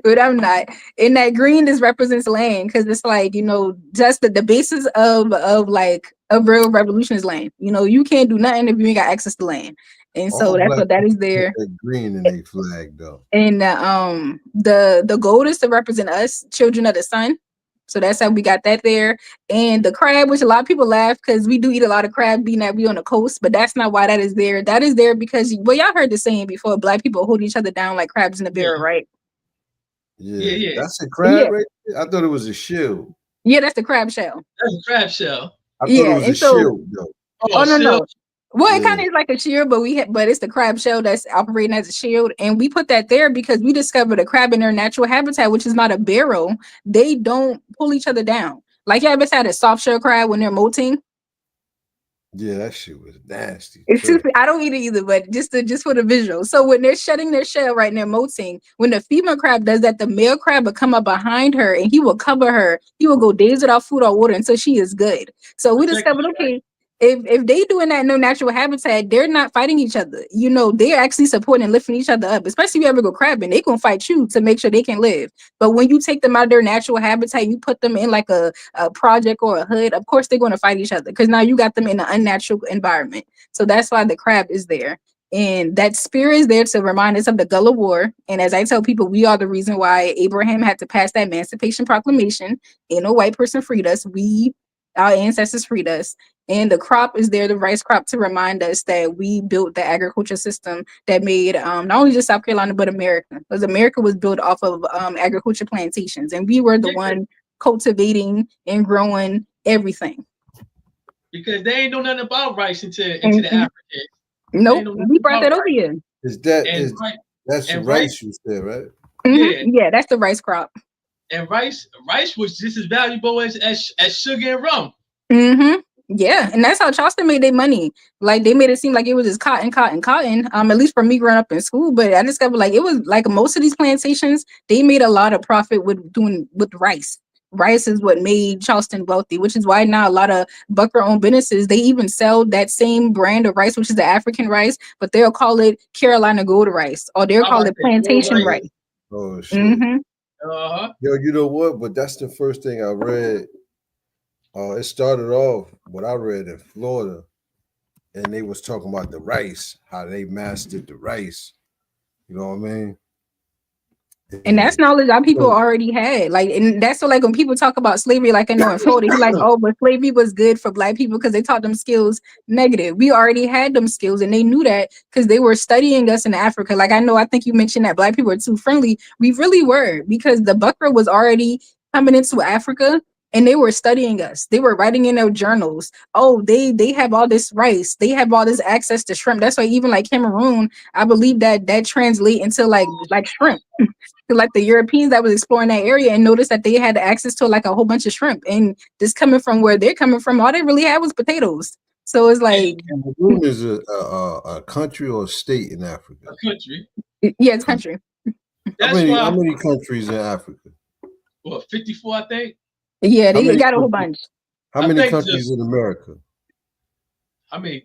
But I'm not. And that green just represents land, because it's like, you know, just the basis of like a real revolution is land. You know, you can't do nothing if you ain't got access to land. And so that's what that is there. Green in a flag though. And the gold is to represent us, children of the sun. So that's how we got that there. And the crab, which a lot of people laugh because we do eat a lot of crab being that we on the coast, but that's not why that is there. That is there because, well, y'all heard the saying before, Black people hold each other down like crabs in a barrel, right? Yeah. That's a crab right there? I thought it was a shield. Yeah, that's the crab shell. That's a crab shell. I thought it was a shield, though. Oh, no. Well, it kind of is like a shield, but it's the crab shell that's operating as a shield. And we put that there because we discovered a crab in their natural habitat, which is not a barrel. They don't pull each other down. Like you ever had a soft shell crab when they're molting? Yeah, that shit was nasty. It's just, I don't eat it either, but just for the visual. So when they're shedding their shell right now, molting, when the female crab does that, the male crab will come up behind her and he will cover her. He will go days without food or water until she is good. So we discovered, okay, if they doing that in their natural habitat, they're not fighting each other. You know, they're actually supporting and lifting each other up. Especially if you ever go crabbing, they gonna fight you to make sure they can live. But when you take them out of their natural habitat, you put them in like a project or a hood, of course they're gonna fight each other because now you got them in an unnatural environment. So that's why the crab is there. And that spear is there to remind us of the Gullah War. And as I tell people, we are the reason why Abraham had to pass that Emancipation Proclamation. Ain't no white person freed us. Our ancestors freed us. And the crop is there, the rice crop, to remind us that we built the agriculture system that made not only just South Carolina, but America. Because America was built off of agriculture plantations. And we were the one cultivating and growing everything. Because they ain't know nothing about rice into the Africans. Nope, we brought that over here. That's rice you said, right? Yeah, that's the rice crop. And rice was just as valuable as sugar and rum. Yeah, and that's how Charleston made their money. Like they made it seem like it was just cotton. At least for me growing up in school. But I discovered like it was like most of these plantations, they made a lot of profit with rice. Rice is what made Charleston wealthy, which is why now a lot of Bucker-owned businesses, they even sell that same brand of rice, which is the African rice, but they'll call it Carolina Gold rice, or they'll call it plantation rice. Oh shit. Yo, you know what? But that's the first thing I read. It started off what I read in Florida, and they was talking about the rice, how they mastered the rice. You know what I mean? And that's knowledge our people already had. Like, and that's so like when people talk about slavery, like I know in Florida, you're like, oh, but slavery was good for black people because they taught them skills. Negative. We already had them skills and they knew that because they were studying us in Africa. Like I know, I think you mentioned that black people are too friendly. We really were, because the Buckra was already coming into Africa and they were studying us. They were writing in their journals. Oh, they have all this rice. They have all this access to shrimp. That's why even like Cameroon, I believe that translate into like shrimp. Like the Europeans that was exploring that area and noticed that they had access to like a whole bunch of shrimp, and just coming from where they're coming from, all they really had was potatoes. So it's like Cameroon is a country or a state in Africa. A country. Yeah, it's country. That's how many countries in Africa? Well, 54, I think. Yeah, they got a whole bunch. How many countries in America? I mean,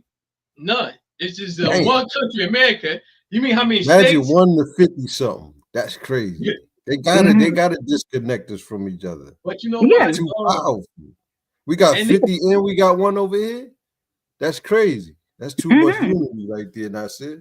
none. It's just one country, America. You mean how many Imagine states? 1 to 50 something. That's crazy. Yeah. They gotta disconnect us from each other. But you know what? Too powerful. We got 50 and we got 1 over here. That's crazy. That's too much unity right there. And that's it.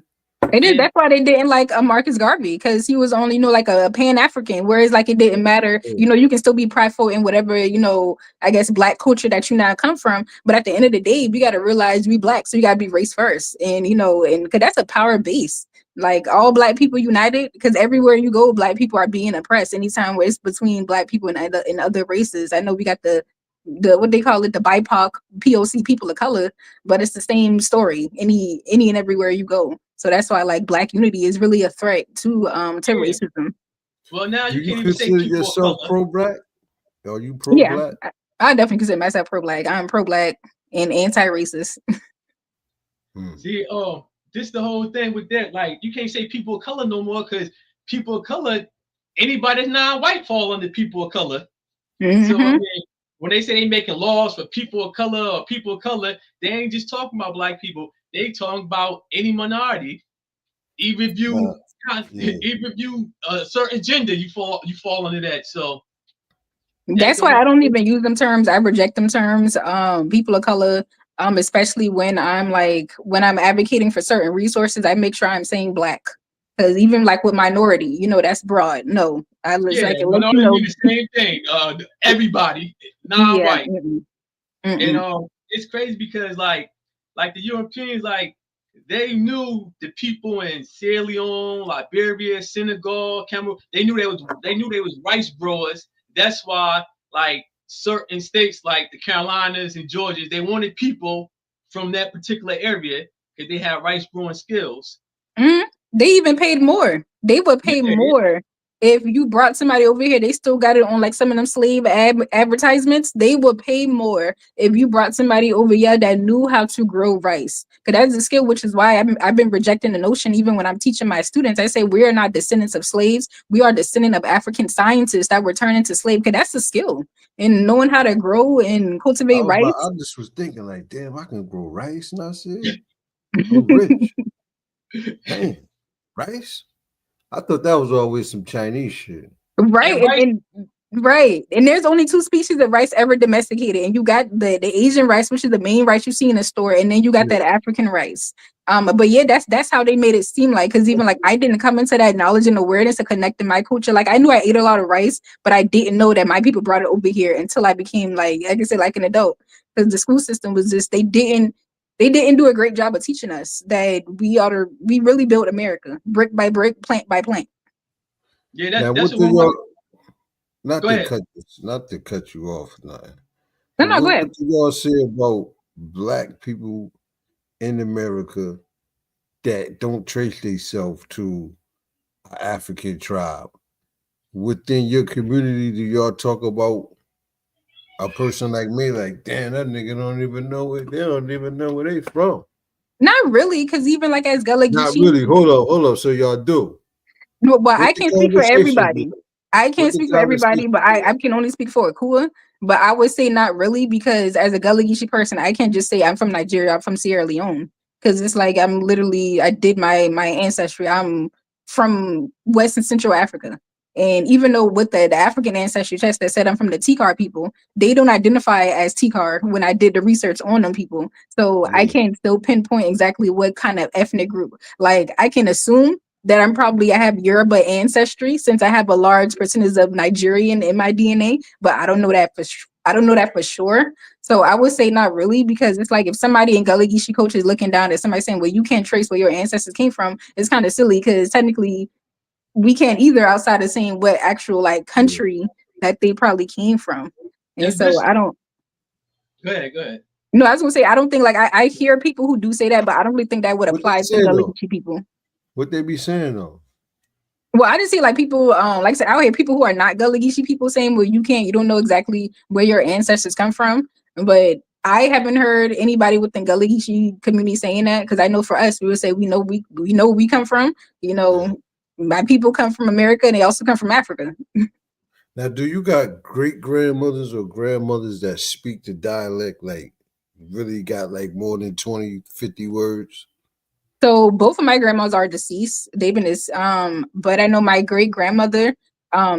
It is. That's why they didn't like Marcus Garvey, because he was only, like a Pan-African, whereas like it didn't matter. You can still be prideful in whatever, I guess black culture that you now come from. But at the end of the day, we got to realize we black, so you got to be race first, and and because that's a power base. Like all black people united, because everywhere you go, black people are being oppressed. Anytime where it's between black people and other races, I know we got the what they call it, the BIPOC, POC, people of color, but it's the same story any and everywhere you go. So that's why like black unity is really a threat to racism. Well, now you can't even say consider yourself pro-black? Are you pro-black? Yeah, I definitely consider myself pro-black. I'm pro-black and anti-racist. See, this the whole thing with that. Like, you can't say people of color no more, because people of color, anybody that's non-white fall under people of color. Mm-hmm. So I mean, when they say they making laws for people of color or people of color, they ain't just talking about black people. They talking about any minority. Even if you a certain gender, you fall under that. So that's why I don't even use them terms. I reject them terms. People of color. Especially when I'm advocating for certain resources, I make sure I'm saying black, because even like with minority, that's broad. No, I was minority the same thing. Everybody, non-white, and it's crazy because like the Europeans, like they knew the people in Sierra Leone, Liberia, Senegal, Cameroon. They knew they was rice growers. That's why like certain states like the Carolinas and Georgia, they wanted people from that particular area because they had rice growing skills. Mm-hmm. They even paid more. They would pay more if you brought somebody over here. They still got it on like some of them slave advertisements. They would pay more if you brought somebody over here that knew how to grow rice, because that's a skill, which is why I've been rejecting the notion. Even when I'm teaching my students, I say we are not descendants of slaves. We are descendants of African scientists that were turned into slaves, because that's a skill. And knowing how to grow and cultivate rice. I just was thinking like, damn, I can grow rice. And I said, I'm rich. Damn, rice? I thought that was always some Chinese shit. Right. Right. And there's only 2 species of rice ever domesticated. And you got the Asian rice, which is the main rice you see in the store. And then you got that African rice. But yeah, that's how they made it seem like, because even like I didn't come into that knowledge and awareness of connecting my culture. Like I knew I ate a lot of rice, but I didn't know that my people brought it over here until I became like I said, like an adult. Because the school system was just, they didn't do a great job of teaching us that we really built America brick by brick, plant by plant. Yeah, that's what not to cut you off. No, go ahead. What do y'all say about black people in America that don't trace themselves to an African tribe? Within your community, do y'all talk about a person like me? Like, damn, that nigga don't even know it. They don't even know where they from. Not really, because even like as Gullah Geechee. Not really. Hold up. So y'all do. No, well, I can't speak for everybody. I can't speak for everybody, but I can only speak for Akua. But I would say not really, because as a Gullah Geechee person, I can't just say I'm from Nigeria, I'm from Sierra Leone, because it's like I did my ancestry. I'm from West and Central Africa. And even though with the African ancestry test that said I'm from the Tikar people, they don't identify as Tikar when I did the research on them people. So I can't still pinpoint exactly what kind of ethnic group. Like I can assume that I have Yoruba ancestry since I have a large percentage of Nigerian in my DNA, but I don't know that for sure. So I would say not really, because it's like if somebody in Gullah Geechee culture is looking down at somebody saying, well, you can't trace where your ancestors came from, it's kind of silly because technically we can't either outside of saying what actual like country that they probably came from. And so I don't. Go ahead. No, I was gonna say I don't think like I hear people who do say that, but I don't really think that would What they apply say to Gullah though? Geechee people. What they be saying though? Well, I just see like people, like I said, out here people who are not Gullah Geechee people saying, "Well, you don't know exactly where your ancestors come from." But I haven't heard anybody within Gullah Geechee community saying that, because I know for us, we would say we know where we come from. You know, my people come from America, and they also come from Africa. Now, do you got great grandmothers or grandmothers that speak the dialect like really got like more than 20, 50 words? So both of my grandmas are deceased. They've been but I know my great grandmother,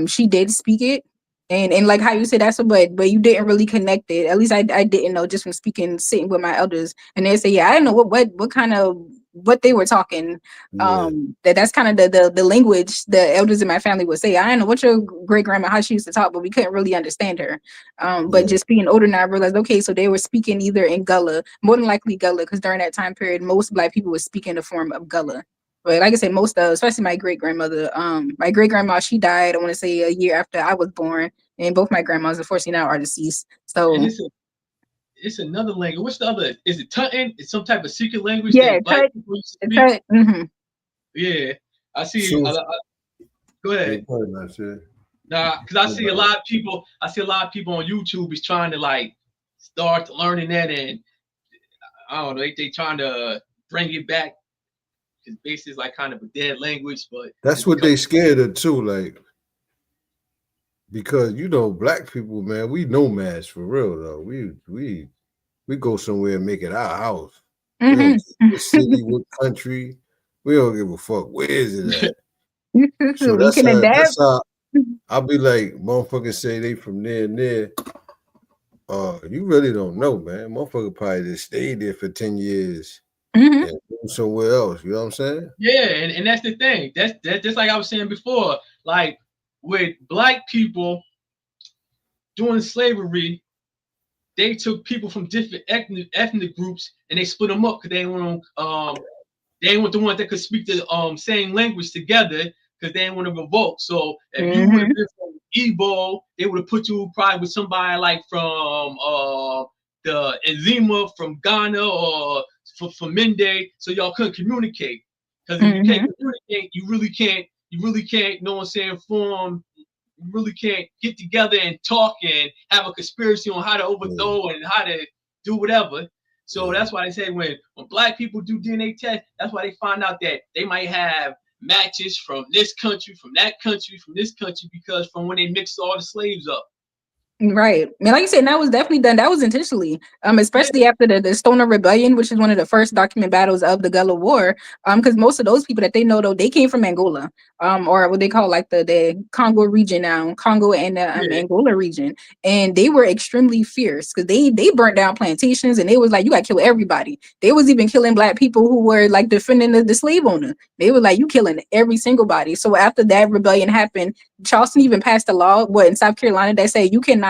she did speak it. And like how you said that's but you didn't really connect it. At least I didn't know just from sitting with my elders. And they say, yeah, I didn't know what kind of what they were talking. Yeah. That's kind of the language the elders in my family would say. I didn't know what your great grandma how she used to talk, but we couldn't really understand her. But just being older now, I realized, okay, so they were speaking either in Gullah, more than likely Gullah, because during that time period, most Black people were speaking the form of Gullah. But like I said, especially my great grandmother, my great grandma, she died, I want to say a year after I was born, and both my grandmas, unfortunately, now are deceased. So And it's another language. What's the other? Is it Tutton? It's some type of secret language yeah, that Black people used to speak. Yeah, I see. So, Go ahead. Nah, because I see a lot of people. I see a lot of people on YouTube is trying to like start learning that, and I don't know. They trying to bring it back because basically it's like kind of a dead language. But that's what they scared of too, like because you know, Black people, man, we nomads for real though. We go somewhere and make it our house. We don't care what city, what country. We don't give a fuck. Where is it at? So we can adapt. that's how I'll be like, motherfuckers say they from there and there. You really don't know, man. Motherfucker probably just stayed there for 10 years and moved somewhere else. You know what I'm saying? Yeah, and that's the thing. That's just like I was saying before. Like with Black people during slavery, they took people from different ethnic groups and they split them up because they didn't want the ones that could speak the same language together because they didn't want to revolt. So if you would have been from Igbo, they would have put you probably with somebody like from the Enzima from Ghana or from Mende, so y'all couldn't communicate. Because if you can't communicate, you really can't, you know what I'm saying, you really can't get together and talk and have a conspiracy on how to overthrow and how to do whatever. So that's why they say when Black people do DNA tests, that's why they find out that they might have matches from this country, from that country, from this country, because from when they mixed all the slaves up. Right. I mean, like you said, that was definitely done. That was intentionally, especially after the Stoner Rebellion, which is one of the first documented battles of the Gullah War. Because most of those people that they know, though, they came from Angola, or what they call like the Congo region now, Congo and Angola region, and they were extremely fierce because they burnt down plantations and they was like, you got to kill everybody. They was even killing Black people who were like defending the slave owner. They were like, you killing every single body. So after that rebellion happened, Charleston even passed a law, in South Carolina, that say you cannot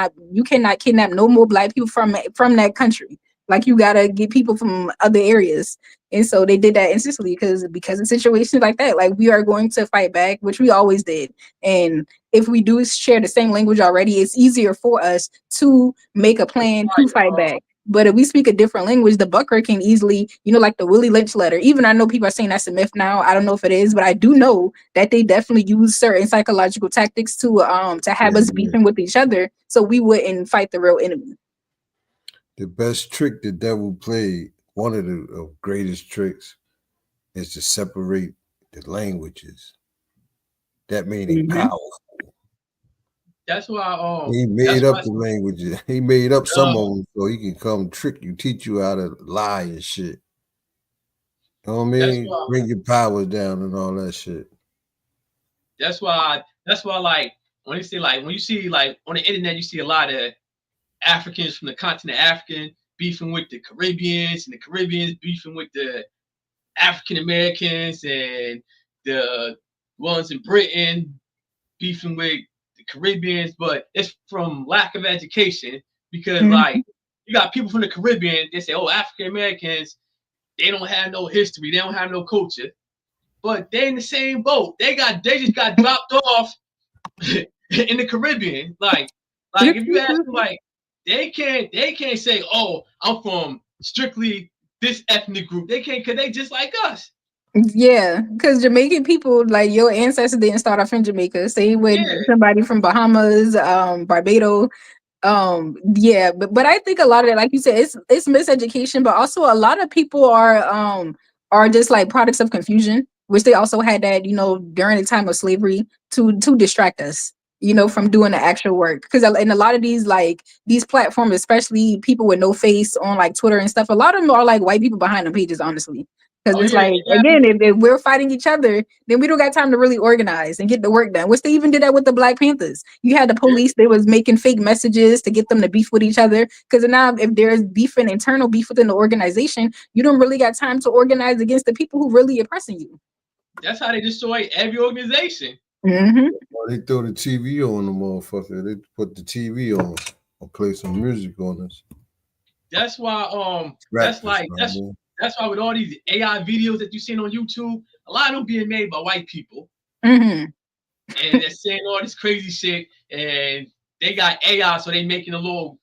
kidnap no more Black people from that country. Like you gotta get people from other areas. And so they did that in Sicily because in situations like that, like we are going to fight back, which we always did. And if we do share the same language already, it's easier for us to make a plan to fight back. But if we speak a different language, the bucker can easily, like the Willie Lynch letter. Even I know people are saying that's a myth now. I don't know if it is, but I do know that they definitely use certain psychological tactics to have us beefing with each other, so we wouldn't fight the real enemy. The best trick the devil played, one of the greatest tricks, is to separate the languages. That made it powerful. That's why he made up the languages. He made up some of them so he can come trick you, teach you how to lie and shit. You know what I mean? Bring your powers down and all that shit. That's why like when you see like on the internet, you see a lot of Africans from the continent African beefing with the Caribbeans and the Caribbeans beefing with the African Americans, and the ones in Britain beefing with the Caribbeans, but it's from lack of education because like you got people from the Caribbean, they say, oh, African Americans, they don't have no history, they don't have no culture. But they in the same boat. They just got dropped off in the Caribbean. Like if you ask them, like they can't say, oh, I'm from strictly this ethnic group. They can't, cause they just like us. Yeah, because Jamaican people, like your ancestors didn't start off in Jamaica. Same with somebody from Bahamas, Barbados. Yeah, but I think a lot of it, like you said, it's miseducation, but also a lot of people are just like products of confusion, which they also had that, you know, during the time of slavery to distract us, you know, from doing the actual work. Because in a lot of these platforms, especially people with no face on like Twitter and stuff, a lot of them are like white people behind the pages, honestly. Because it's like, again, if we're fighting each other, then we don't got time to really organize and get the work done. Which they even did that with the Black Panthers. You had the police, they was making fake messages to get them to beef with each other. Because now if there's internal beef within the organization, you don't really got time to organize against the people who really oppressing you. That's how they destroy every organization. Well, they throw the TV on the motherfucker. They put the TV on or play some music on us. That's why that's why with all these AI videos that you've seen on YouTube, a lot of them being made by white people. And they're saying all this crazy shit, and they got AI, so they making the little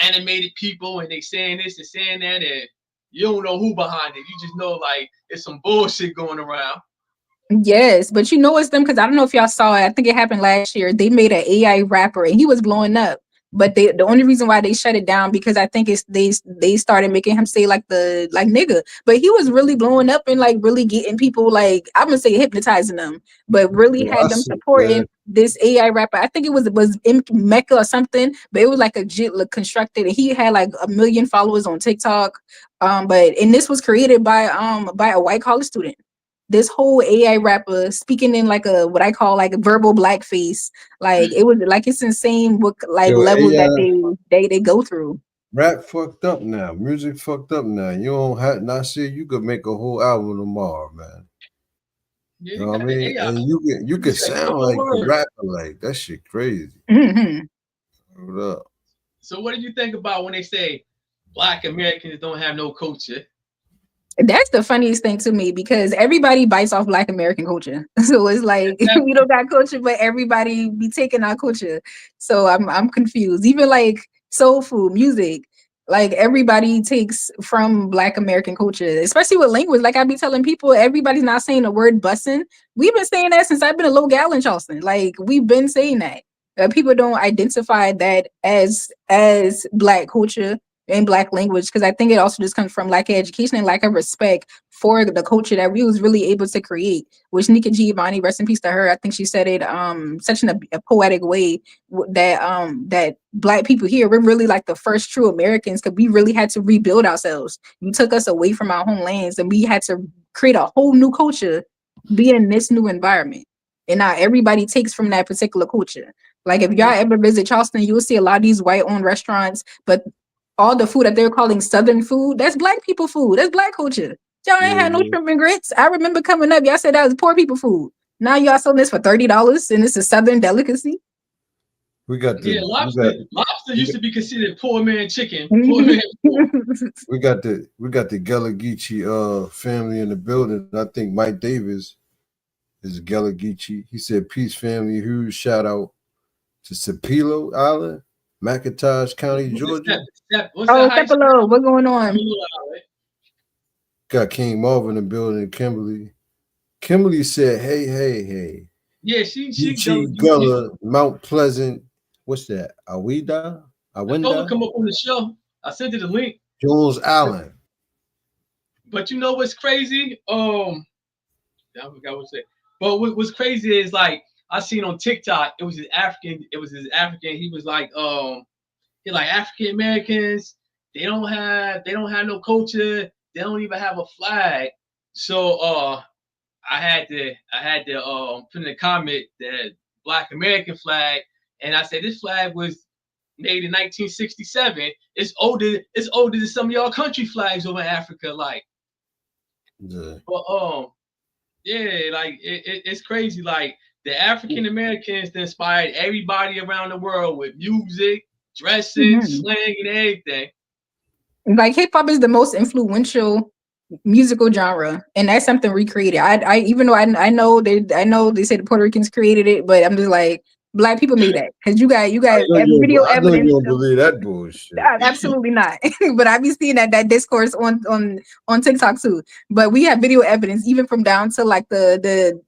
animated people, and they saying this and saying that, and you don't know who behind it. You just know like it's some bullshit going around. Yes, but you know it's them because I don't know if y'all saw it. I think it happened last year. They made an AI rapper and he was blowing up. But the only reason why they shut it down because I think it's they started making him say like nigga. But he was really blowing up and like really getting people like I'm gonna say hypnotizing them, but really had them supporting this AI rapper. I think it was in Mecca or something, but it was like a jit constructed and he had like 1 million followers on TikTok. And this was created by a white college student. This whole AI rapper speaking in like what I call like a verbal blackface, like it was like it's insane what like levels AI, that they go through. Rap fucked up now, music fucked up now. You don't have not see you could make a whole album tomorrow, man. You know what I mean? And you can sound like a rapper, like that shit crazy. Hold up. So what do you think about when they say Black Americans don't have no culture? That's the funniest thing to me because everybody bites off Black American culture. So it's like we don't got culture, but everybody be taking our culture. So I'm confused. Even like soul food, music, like everybody takes from Black American culture, especially with language. Like I be telling people, everybody's not saying the word bussin'. We've been saying that since I've been a little gal in Charleston. Like we've been saying that. People don't identify that as Black culture in Black language because I think it also just comes from lack of education and lack of respect for the culture that we was really able to create. Which Nika Giovanni, rest in peace to her, I think she said it such in a poetic way that Black people here, we're really like the first true Americans because we really had to rebuild ourselves. You took us away from our homelands and we had to create a whole new culture, be in this new environment. And now everybody takes from that particular culture. Like if y'all ever visit Charleston, you will see a lot of these white-owned restaurants, but all the food that they're calling Southern food, that's Black people food. That's Black culture. Y'all ain't had no shrimp and grits. I remember coming up, y'all said that was poor people food. Now y'all selling this for $30 and it's a Southern delicacy. We got the lobster used to be considered poor man chicken. Poor man we got the Gullah Geechee family in the building. I think Mike Davis is Gullah Geechee. He said, "Peace, family. Huge shout out to Sapelo Island, McIntosh County, Georgia." Sepelo, what's going on? Got King Marvin in the building. Kimberly said, "Hey." Yeah, she Gullah, Mount Pleasant. What's that? Awinda? I told her to come up on the show. I sent her the link. Jones Island. But you know what's crazy? I forgot what to say. But what's crazy is like I seen on TikTok, it was his African. He was like, he like African Americans. They don't have no culture. They don't even have a flag. So I had to put in a comment that Black American flag, and I said this flag was made in 1967. It's older than some of y'all country flags over in Africa, like. Yeah. But Yeah, like it's crazy. Like the African Americans that inspired everybody around the world with music, dressing, Mhm. slang, and everything. Like hip hop is the most influential musical genre, and that's something recreated. I even though I know they say the Puerto Ricans created it, but I'm just like black people made that because you got video I know you evidence. don't believe that bullshit. Absolutely not. But I be seeing that discourse on TikTok too. But we have video evidence even from down to like the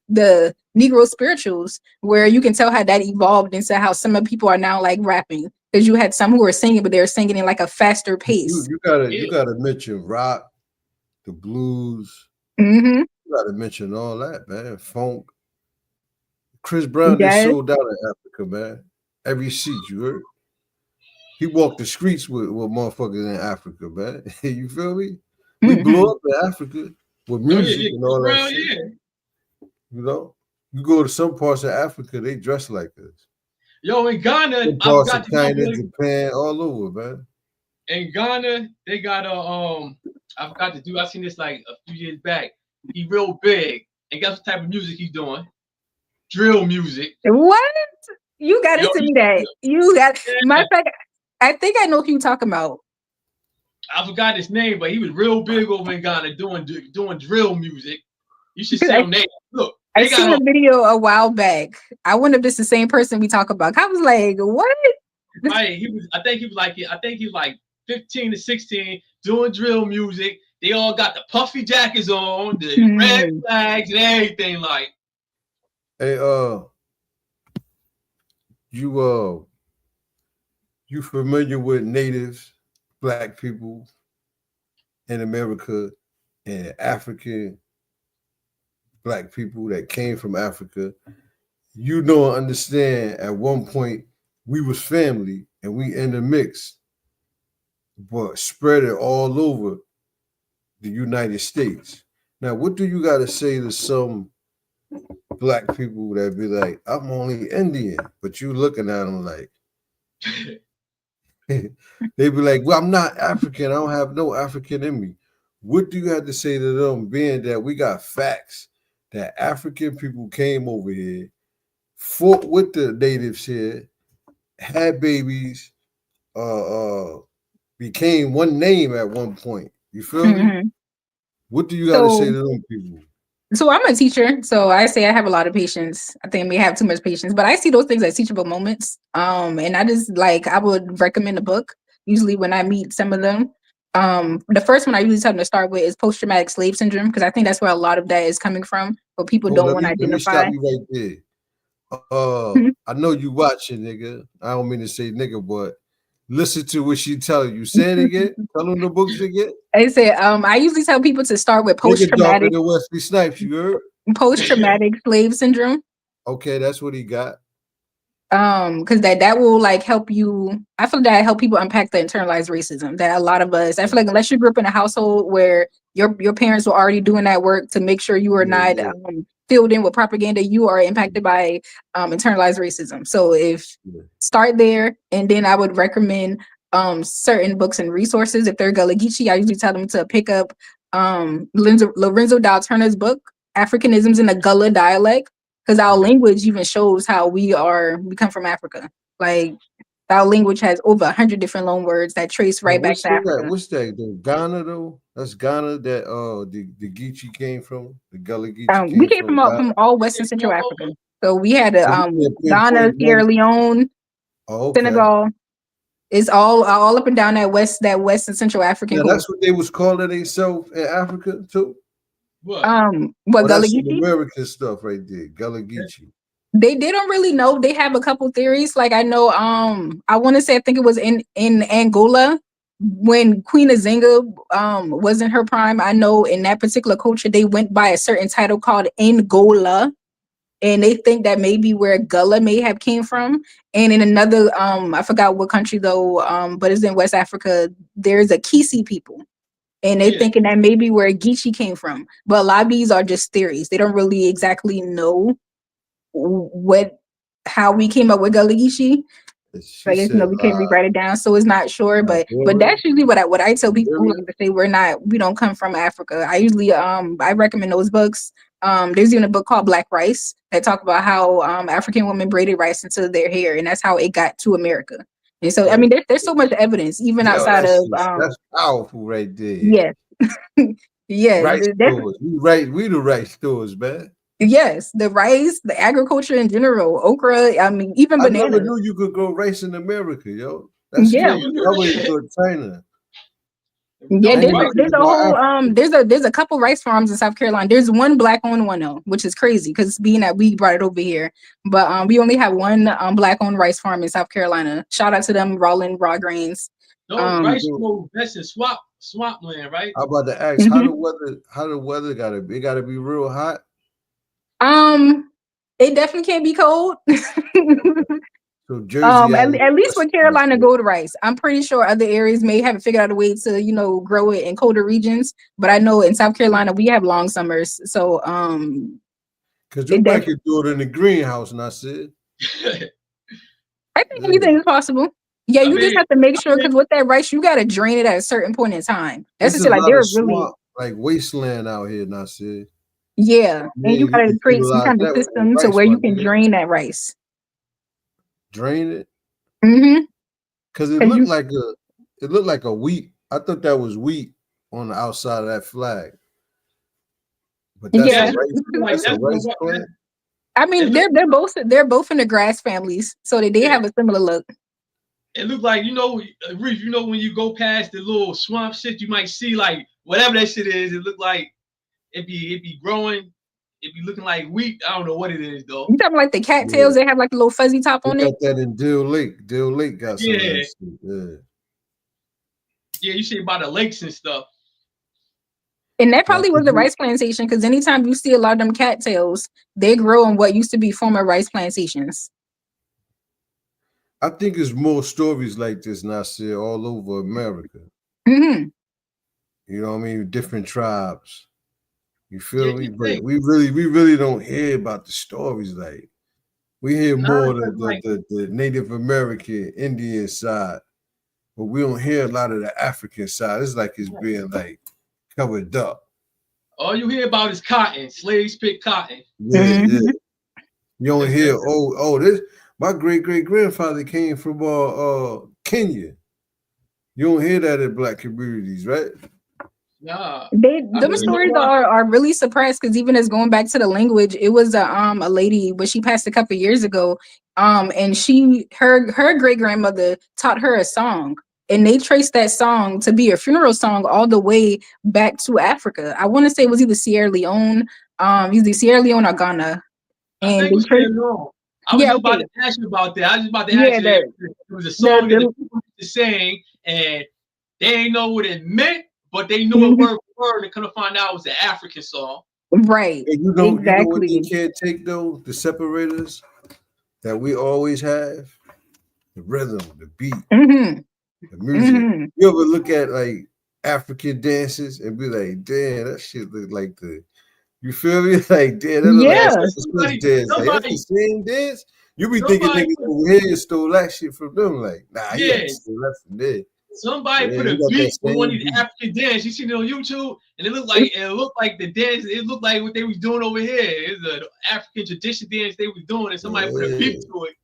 Negro spirituals where you can tell how that evolved into how some of the people are now like rapping. Because you had some who were singing, but they were singing in like a faster pace. Yeah, You gotta mention rock, the blues. Mm-hmm. You gotta mention all that, man. Funk. Chris Brown just Yes. sold out in Africa, man. Every seat, you heard? He walked the streets with motherfuckers in Africa, man. You feel me? We blew Mm-hmm. up in Africa with oh yeah, music yeah, and Chris all that Brown, shit. yeah. You know? You go to some parts of Africa, they dress like us. Yo, in Ghana, Some I parts forgot of to do China, really. Japan, all over, man. In Ghana, they got a I forgot to do. I seen this like a few years back. He real big, and guess what type of music he's doing? Drill music. What? You got Yo, to me that. You got matter yeah, of fact, I think I know who you talking about. I forgot his name, but he was real big over in Ghana doing drill music. You should 'Cause see him. They look, I they got seen a video a while back. I wonder if this is the same person we talk about. I was like, what? right. He was. I think he was like 15 to 16 doing drill music. They all got the puffy jackets on, the red Hmm. flags and everything. Like, Hey, you you familiar with natives, black people in America and African black people that came from Africa? You know and understand at one point we was family and we intermixed, but spread it all over the United States. Now, what do you got to say to some black people that be like, I'm only Indian, but you looking at them like, they be like, well, I'm not African. I don't have no African in me. What do you have to say to them, being that we got facts that African people came over here, fought with the natives here, had babies, uh, became one name at one point. You feel me? Hmm. What do you got to say So, to them people? so I'm a teacher, so I say I have a lot of patience. I think I may have too much patience, but I see those things as teachable moments. And I just like I would recommend a book. Usually, when I meet some of them, the first one I usually tell them to start with is post traumatic slave syndrome because I think that's where a lot of that is coming from. But people Hold, don't want to let me stop identify. you right there. I know you watching, nigga. I don't mean to say nigga, but listen to what she telling you. Say it again. Tell them the books again. I say, I usually tell people to start with Nigga darker than Wesley Snipes, you heard? post traumatic slave syndrome. Okay, that's what he got. Because that will like help you. I feel that help people unpack the internalized racism that a lot of us. I feel like unless you grew up in a household where your parents were already doing that work to make sure you are Yeah, not yeah, filled in with propaganda, you are impacted by internalized racism. So if yeah. start there, and then I would recommend certain books and resources. If they're Gullah Geechee, I usually tell them to pick up Lorenzo Dal Turner's book, Africanisms in the Gullah Dialect, because our language even shows how we come from Africa. Like our language has over 100 different loan words that trace right back to Africa. What's that though? Ghana though? That's Ghana that the Geechee came from. The Gullah Geechee We came came from from Ghana. all West and Central Africa. So we had So you can't Ghana, pinpoint Sierra one. Leone, Oh, okay. Senegal. It's all up and down that West and Central African Now coast. that's what they was calling themselves in Africa too. what? What Oh, Gullah that's some Geechee? American stuff right there. Gullah Geechee. They don't really know. They have a couple theories. Like I know, I want to say I think it was in Angola when Queen Azinga was in her prime. I know in that particular culture they went by a certain title called Angola, and they think that maybe where Gullah may have came from. And in another, I forgot what country though, but it's in West Africa. There's a Kisi people. And they Yeah. thinking that maybe where Geechee came from. But a lot of these are just theories. They don't really exactly know how we came up with Gullah Geechee. She Like said we can't rewrite it down, so it's not sure. But Liberia. that's usually what I tell people who Liberia. like to say we don't come from Africa. I usually I recommend those books. There's even a book called Black Rice that talk about how African women braided rice into their hair, and that's how it got to America. And so, I mean, there's so much evidence, even outside of that's powerful right there. yes, yes, Right stores. We the right stores, man. yes, the rice, the agriculture in general, okra. I mean, even I never bananas. knew you could grow rice in America, yo. That's Yeah. crazy. I always thought China. Yeah, No, right. there's a whole there's a couple rice farms in South Carolina. There's one black owned one though, which is crazy because being that we brought it over here, but we only have one black owned rice farm in South Carolina. Shout out to them, Roland Raw Grains. No, rice grow best in swampland, right? I'm about to ask how the weather gotta be? It gotta be real hot. It definitely can't be cold. So Jersey, at least with Carolina gold rice, I'm pretty sure other areas may have figured out a way to grow it in colder regions. But I know in South Carolina we have long summers, so because you might could do it in the greenhouse, and I said, I think anything is possible. Yeah, you just have to make sure because with that rice, you got to drain it at a certain point in time. That's just like they're really like wasteland out here, and I said, yeah, and you got to create some kind of system to where you can drain that rice. Drain it. Mm-hmm. Because it looked like a wheat. I thought that was wheat on the outside of that flag. But that's a rice plant. I mean, they're both in the grass families, so they have a similar look. It looked like Reef. When you go past the little swamp shit, you might see like whatever that shit is. It looked like it be growing. It be looking like wheat. I don't know what it is though. You talking like the cattails? They have like a little fuzzy top on it. Got that in Dill Lake. Dill Lake got some of that shit. Yeah, you see about the lakes and stuff. And that probably was the rice plantation because anytime you see a lot of them cattails, they grow on what used to be former rice plantations. I think there's more stories like this, Nasir, all over America. Mm-hmm. You know what I mean? Different tribes. You feel me? But we really don't hear about the stories. Like we hear more the Native American Indian side, but we don't hear a lot of the African side. It's like it's being like covered up. All you hear about is cotton. Slaves pick cotton. Yeah. You don't hear this. My great grandfather came from Kenya. You don't hear that in black communities, right? Nah. Them stories are really suppressed because even as going back to the language, it was a lady, but she passed a couple of years ago. And her great grandmother taught her a song, and they traced that song to be a funeral song all the way back to Africa. I want to say it was either Sierra Leone or Ghana. And I think it was Sierra Leone. I was just about to ask you about that. I was just about to ask you. It was a song that the people used to sing, and they didn't know what it meant. But they knew it word for word and couldn't find out it was an African song. Right. And you know what they can't take though? The separators that we always have. The rhythm, the beat, the music. You ever look at like African dances and be like, damn, that shit look like you feel me? Like, damn, that look like such dance. Like, that's the same dance. You be thinking niggas over here stole that shit from them. Like, nah, you got to steal that from there. Somebody put a beat for one of the African dance. You seen it on YouTube, and it looked like the dance. It looked like what they was doing over here. It's an African tradition dance they was doing, and somebody put a beat to it.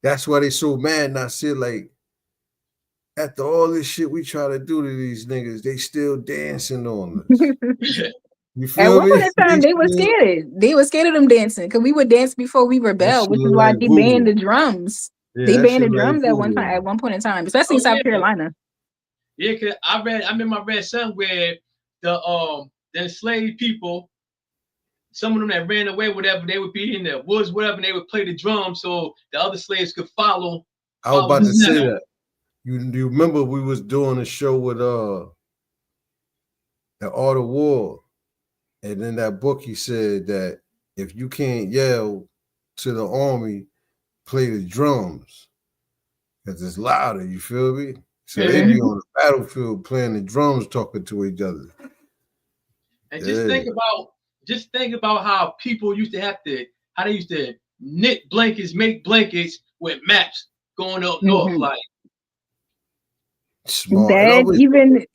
That's why they so mad. Now, see, like after all this shit we try to do to these niggas, they still dancing on us. You feel At one point in time, they were scared. They were scared of them dancing because we would dance before we rebelled, which is why they banned the drums. Yeah, they banned the drums at one point in time, especially in South Carolina. Yeah, cause I read somewhere the enslaved people, some of them that ran away, whatever, they would be in the woods, whatever, and they would play the drums so the other slaves could follow. I was about to say that. You remember we was doing a show with the Art of War, and in that book he said that if you can't yell to the army, play the drums because it's louder, you feel me? So they be on the battlefield playing the drums, talking to each other. And just think about how people used to how they used to knit blankets, make blankets with maps going up north. Like Smart. It That always, even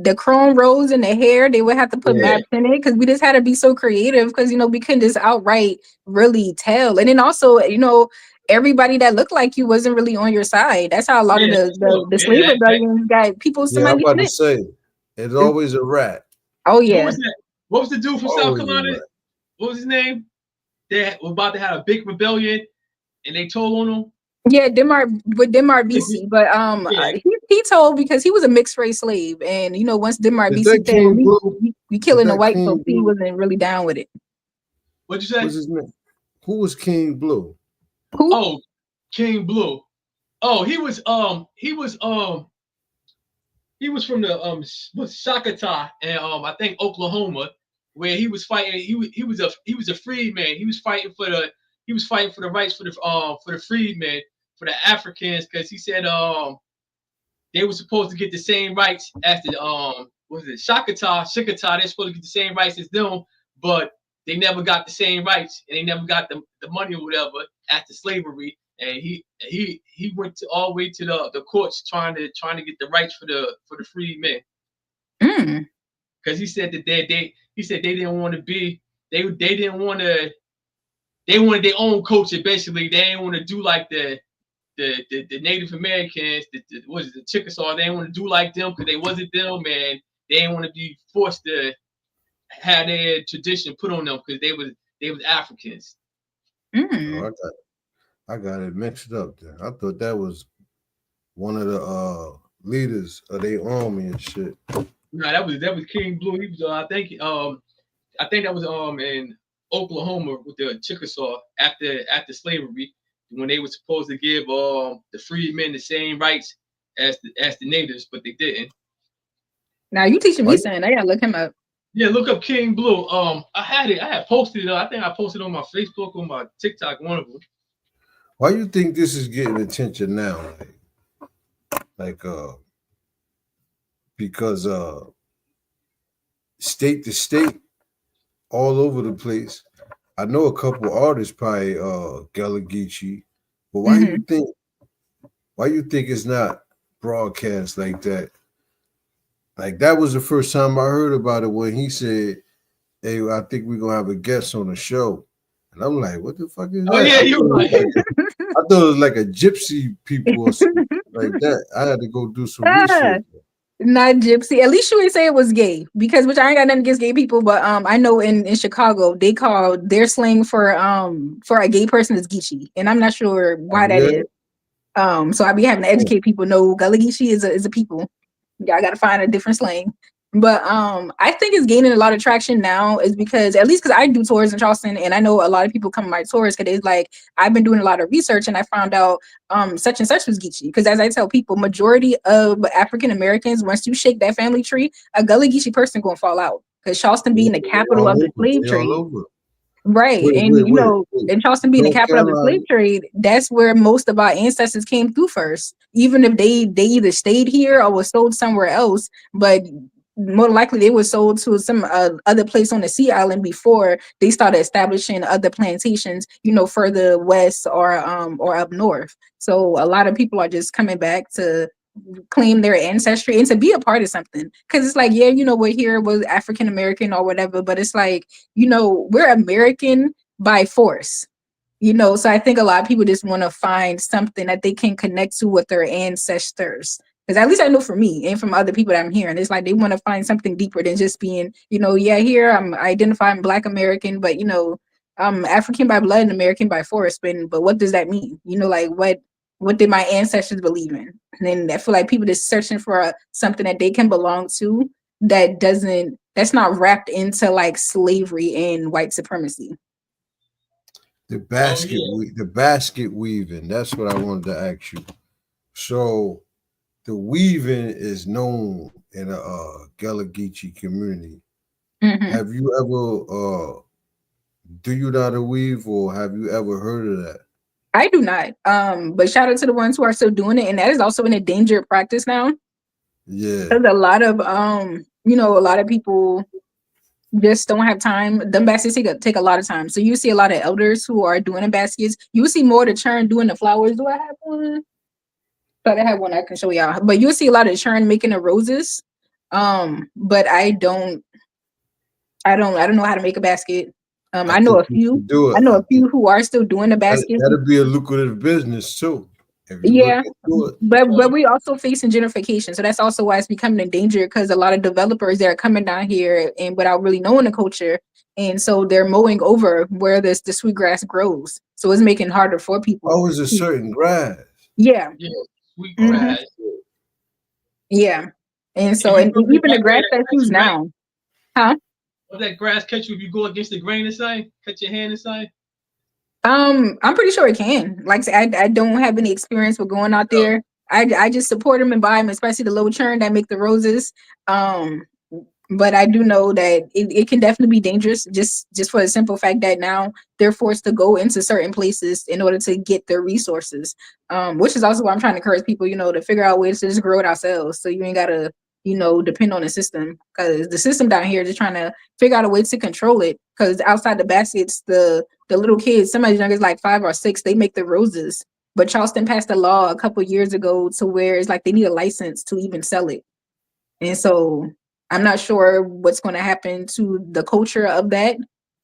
the chrome rolls in the hair, they would have to put Yeah. maps in it because we just had to be so creative because we couldn't just outright really tell. And then also, everybody that looked like you wasn't really on your side. That's how a lot of Yeah, the yeah, slave rebellions got people. yeah, I'm Somebody about to snitched. say, it's always a rat. Oh What yeah, was that? What was the dude from South Always a Carolina? rat. What was his name? They were about to have a big rebellion, and they told on him. yeah. Denmark BC, but Yeah. he told because he was a mixed race slave, and once Denmark Is BC that said King Blue? we Is killing the that white King folks, he Blue? wasn't really down with it. What'd you say? What's his name? Who was King Blue? Who? Oh, King Blue. Oh, he was from the Shakata and I think Oklahoma, where he was fighting. He was a freedman. He was fighting for the rights for the freedmen, for the Africans, because he said they were supposed to get the same rights as the Shikata. They're supposed to get the same rights as them, but they never got the same rights and they never got the money or whatever after slavery. And he went all the way to the courts trying to get the rights for the freed men. Because he said that they didn't want to be they wanted their own culture. Basically, they didn't want to do like the Native Americans, the Chickasaw. They didn't want to do like them because they wasn't them, and they didn't want to be forced to have their tradition put on them because they was Africans. Oh, I got it mixed up there. I thought that was one of the leaders of their army and shit. No, that was King Blue. He was I think that was in Oklahoma with the Chickasaw after slavery, when they were supposed to give the freedmen the same rights as the natives, but they didn't. Now you teaching me something. I gotta look him up. Yeah, look up King Blue. I had posted it. I think I posted on my Facebook, on my TikTok, one of them. Why you think this is getting attention now? Because state to state, all over the place. I know a couple artists, probably Gullah Geechee, but why you think it's not broadcast like that? Like that was the first time I heard about it when he said, "Hey, I think we're gonna have a guest on the show," and I'm like, "What the fuck is that?" Oh yeah, you right. I thought it was like a gypsy people or something like that. I had to go do some research. Not gypsy. At least you ain't say it was gay, because which I ain't got nothing against gay people, but I know in Chicago they call their slang for a gay person is Geechee, and I'm not sure why that is. So I be having to educate people. No, Gullah Geechee is a people. I gotta find a different slang. But I think it's gaining a lot of traction now is because, at least because I do tours in Charleston, and I know a lot of people come to my tours because it's like I've been doing a lot of research and I found out such and such was Geechee. Because as I tell people, majority of African Americans, once you shake that family tree, a Gullah Geechee person gonna fall out. Because Charleston being the capital of the slave trade. Right. And Charleston being the capital of the slave trade, that's where most of our ancestors came through first. Even if they either stayed here or was sold somewhere else, but more likely they were sold to some other place on the Sea Island before they started establishing other plantations, further west or up north. So a lot of people are just coming back to claim their ancestry and to be a part of something, because it's like, yeah, we're here was African American or whatever, but it's like, we're American by force, so I think a lot of people just want to find something that they can connect to with their ancestors, because at least I know for me and from other people that I'm hearing, it's like they want to find something deeper than just being, yeah, here I'm identifying Black American, but I'm African by blood and American by force. But what does that mean? Like what did my ancestors believe in? And then I feel like people just searching for something that they can belong to that's not wrapped into like slavery and white supremacy. The basket weaving. That's what I wanted to ask you. So the weaving is known in a Gullah Geechee community. Mm-hmm. Have you ever do you know how to weave, or have you ever heard of that? I do not. But shout out to the ones who are still doing it, and that is also an endangered practice now. Yeah, because a lot of a lot of people just don't have time. Them baskets take a lot of time. So you see a lot of elders who are doing the baskets. You see more the churn doing the flowers. Do I have one? But I have one I can show y'all. But you'll see a lot of churn making the roses. But I don't know how to make a basket. I know a few. Do it. I know a few who are still doing the baskets. That'll be a lucrative business too. If you Yeah, look into but we also facing gentrification, so that's also why it's becoming a danger because a lot of developers that are coming down here and without really knowing the culture, and so they're mowing over where the sweet grass grows, so it's making it harder for people. always a certain grass. Yeah, Yeah, sweet Mhm. grass. Yeah, and so And and you even the like grass that that's used catch you, now, huh? Will that grass catch you if you go against the grain inside? Cut your hand inside? I'm pretty sure it can. Like I said, I don't have any experience with going out there. I just support them and buy them, especially the low churn that make the roses. Um, but I do know that it can definitely be dangerous just for the simple fact that now they're forced to go into certain places in order to get their resources. Which is also why I'm trying to encourage people, to figure out ways to just grow it ourselves. So you ain't gotta, depend on the system because the system down here is just trying to figure out a way to control it. Because outside the baskets, the little kids, somebody as young as like 5 or 6, they make the roses. But Charleston passed a law a couple years ago to where it's like they need a license to even sell it. And so I'm not sure what's going to happen to the culture of that.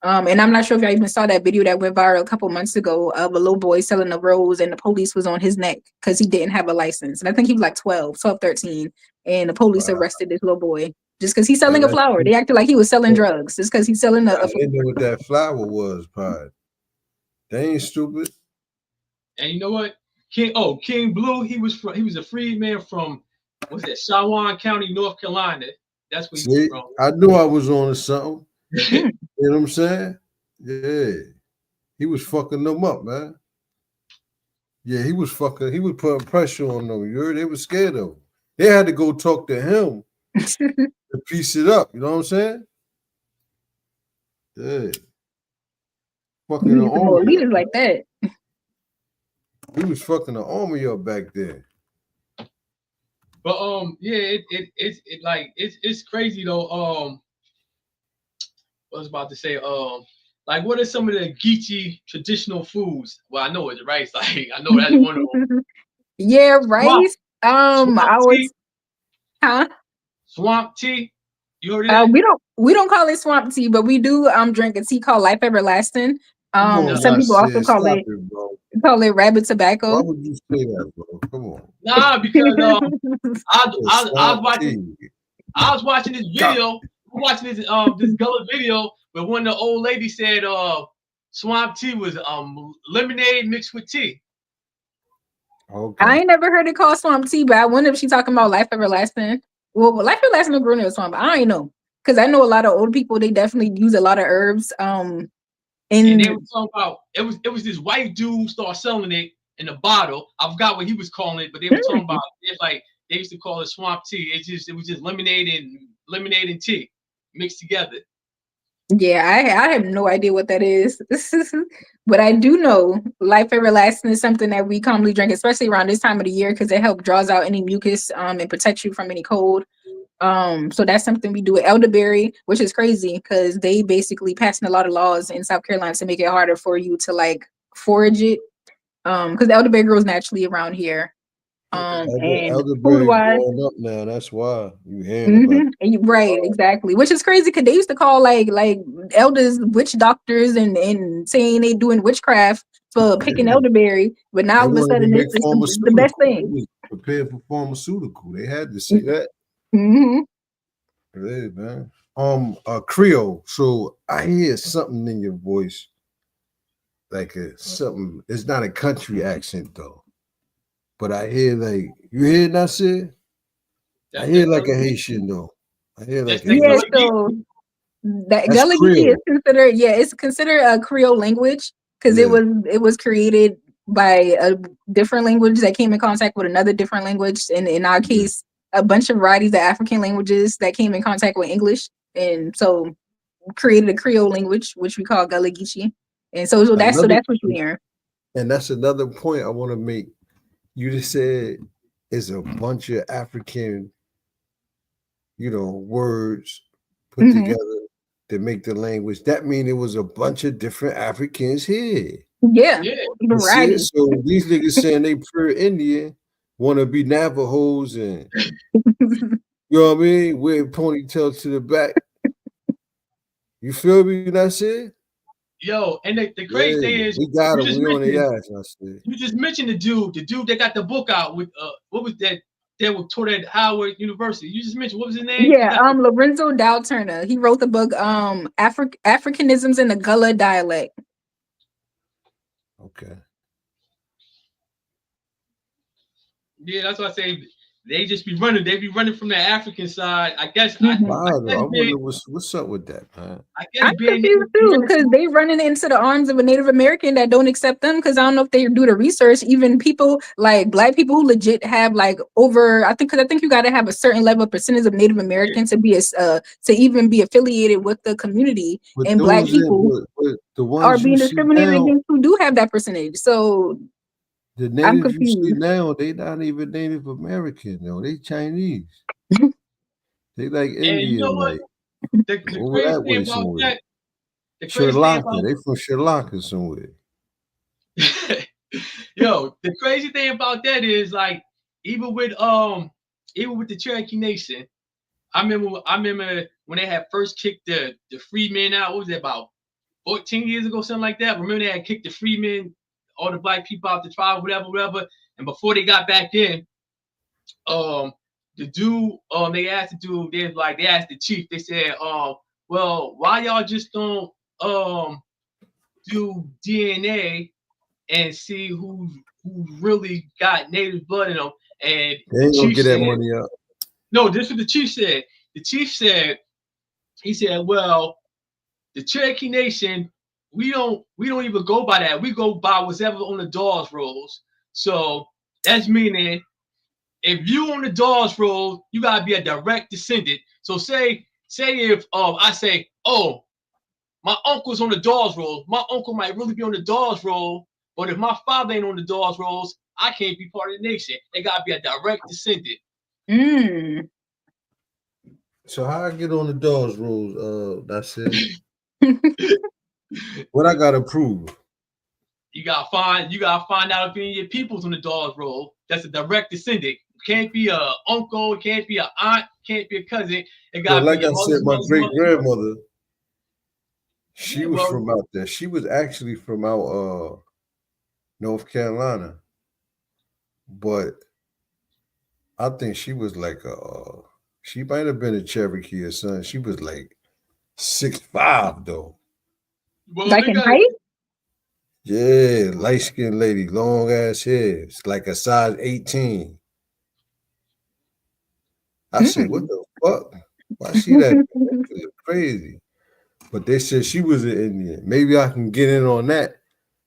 And I'm not sure if I even saw that video that went viral a couple months ago of a little boy selling a rose and the police was on his neck because he didn't have a license. And I think he was like 12, 13. And the police arrested this little boy just because he's selling a flower. They acted like he was selling drugs just because he's selling a I didn't know what that flower was, Pod. They ain't stupid. And you know what? King Blue, he was a freed man from, what's that, Shawan County, North Carolina. That's where he was from. I knew I was on to something. You know what I'm saying? Yeah. He was fucking them up, man. Yeah, he was putting pressure on them. You heard? They were scared of him. They had to go talk to him to piece it up. You know what I'm saying? Yeah. Fucking the more army. leaders like that. He was fucking the army up back there. But yeah, it's crazy though. What I was about to say, like what are some of the Geechee traditional foods? Well, I know it's rice. Like I know that's one of them. Yeah, rice. Swamp I was, tea. huh? Swamp tea. You heard of that? We don't call it swamp tea, but we do drink a tea called Life Everlasting. Some people also call it rabbit tobacco. Why would you say that, bro? Come on. Nah, because I was watching this video. I'm watching this Gullah video where one of the old ladies said swamp tea was lemonade mixed with tea. Okay. I ain't never heard it called swamp tea, but I wonder if she's talking about Life Everlasting. Well, Life Everlasting grew in the swamp. I don't know. Because I know a lot of old people, they definitely use a lot of herbs. And they were talking about it was this white dude who started selling it in a bottle. I forgot what he was calling it, but they were talking about it's like they used to call it swamp tea. It was just lemonade and tea mixed together. Yeah, I have no idea what that is. But I do know Life Everlasting is something that we commonly drink, especially around this time of the year, because it helps draws out any mucus and protects you from any cold. So that's something we do with elderberry, which is crazy because they basically passing a lot of laws in South Carolina to make it harder for you to like forage it. Because elderberry grows naturally around here. And food wise, up now. That's why you hearing about it. Right, exactly. Which is crazy because they used to call like elders witch doctors and saying they doing witchcraft for picking elderberry, but now all of a sudden it's the best thing. Prepared for pharmaceutical. They had to say that. Hey, man. Creole. So I hear something in your voice, like something. It's not a country accent though, but I hear like you hear Nasir. I hear like a Haitian though. I hear like so that Gullah Geechee is considered a Creole language because it was created by a different language that came in contact with another different language, and in our case, a bunch of varieties of African languages that came in contact with English, and so created a Creole language, which we call Gullah Geechee. And so that's what you hear. And that's another point I want to make. You just said it's a bunch of African, words put together to make the language. That means it was a bunch of different Africans here. Yeah. Variety. So these niggas saying they pure Indian want to be Navajos and you know what I mean? Wear ponytails to the back. You feel me? That's it. Yo, and the crazy thing is, we got you him. just We on the mentioned, ass. That's it. you just mentioned the dude that got the book out with what was that? That was taught at Howard University. You just mentioned, what was his name? Yeah, Lorenzo Dow Turner. He wrote the book Africanisms in the Gullah dialect. Okay. Yeah, that's why I say they just be running. They be running from the African side. I guess. Mm-hmm. I wonder what's up with that, man. I'm confused too, because they running into the arms of a Native American that don't accept them. Because I don't know if they do the research. Even people like Black people who legit have like over, I think you got to have a certain level of percentage of Native American to be to even be affiliated with the community. But and Black people the ones are being discriminated now, against who do have that percentage. So the natives you see now, they not even Native American, though. They Chinese. They like Indian, you know what? like The crazy thing about that, Sri Lanka. They from Sri Lanka somewhere. Yo, the crazy thing about that is like even with the Cherokee Nation, I remember when they had first kicked the freemen out. What was it, about 14 years ago, something like that? Remember they had kicked the freemen, all the Black people out the tribe, whatever. And before they got back in, the dude, they asked the dude, they asked the chief, they said, well, why y'all just don't do DNA and see who really got native blood in them? And they ain't gonna get that money up. No, this is what the chief said. The chief said, he said, well, the Cherokee Nation, we don't even go by that. We go by whatever on the Dawes rolls. So that's meaning if you on the Dawes roll, you gotta be a direct descendant. So say if I say, oh, my uncle's on the Dawes roll, my uncle might really be on the Dawes roll, but if my father ain't on the Dawes rolls, I can't be part of the nation. They gotta be a direct descendant. So how I get on the Dawes rules? That's it. What I gotta prove? You gotta find out if any of your people's on the Dawes roll. That's a direct descendant. Can't be a uncle, can't be an aunt, can't be a cousin. It gotta like be I said, my great grandmother, she was from out there. She was actually from out North Carolina, but I think she was like she might have been a Cherokee or something. She was like 6'5" though. Well, like in height? Yeah, light-skinned lady, long ass hair. It's like a size 18. I said, what the fuck? Why she that crazy? But they said she was an Indian. Maybe I can get in on that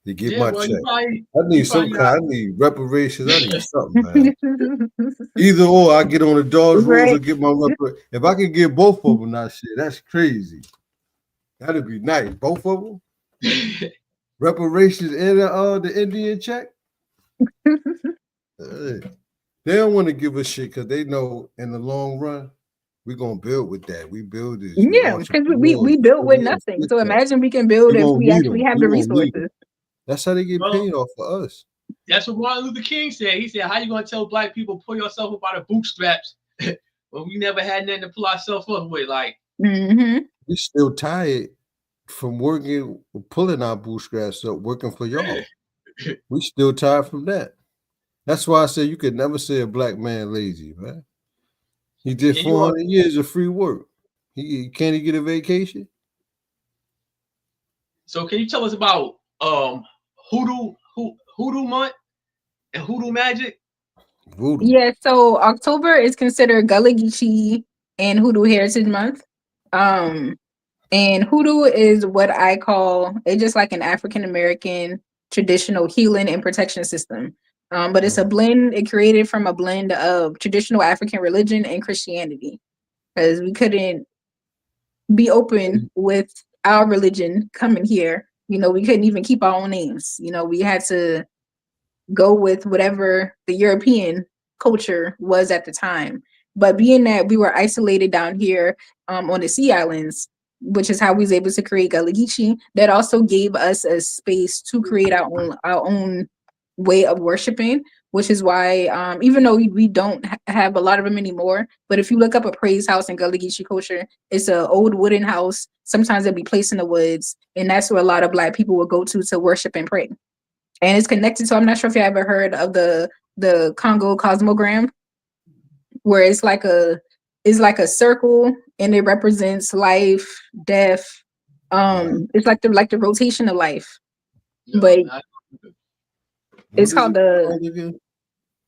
to get my check. I need some kind. I need reparations. I need something, man. Either or, I get on the Dawes rules or get my reparations. If I can get both of them, now shit, that's crazy. That'd be nice. Both of them. Reparations and the Indian check. They don't want to give us shit because they know in the long run we're gonna build with that. We build this. Yeah, because we built with nothing. So imagine we can build if we actually have the resources. That's how they get paid off for us. That's what Martin Luther King said. He said, "How you gonna tell Black people pull yourself up by the bootstraps when we never had nothing to pull ourselves up with?" Like, we still tired from working, pulling our bootstraps up, working for y'all. We still tired from that. That's why I say you could never say a Black man lazy, man. He did 400 years of free work. Can't he get a vacation? So can you tell us about hoodoo month and hoodoo magic? Voodoo. Yeah, so October is considered Gullah Geechee and Hoodoo Heritage Month. And hoodoo is what I call it's just like an African American traditional healing and protection system. But it's a blend. It created from a blend of traditional African religion and Christianity, because we couldn't be open with our religion coming here. You know, we couldn't even keep our own names. You know, we had to go with whatever the European culture was at the time. But being that we were isolated down here on the Sea Islands, which is how we was able to create Gullah Geechee, that also gave us a space to create our own way of worshiping, which is why even though we don't have a lot of them anymore, but if you look up a praise house in Gullah Geechee culture, it's an old wooden house. Sometimes they'll be placed in the woods, and that's where a lot of Black people will go to worship and pray. And it's connected to, I'm not sure if you ever heard of the Congo cosmogram, where it's like a circle and it represents life, death. It's like the rotation of life. Yo, But What it's is called it called again?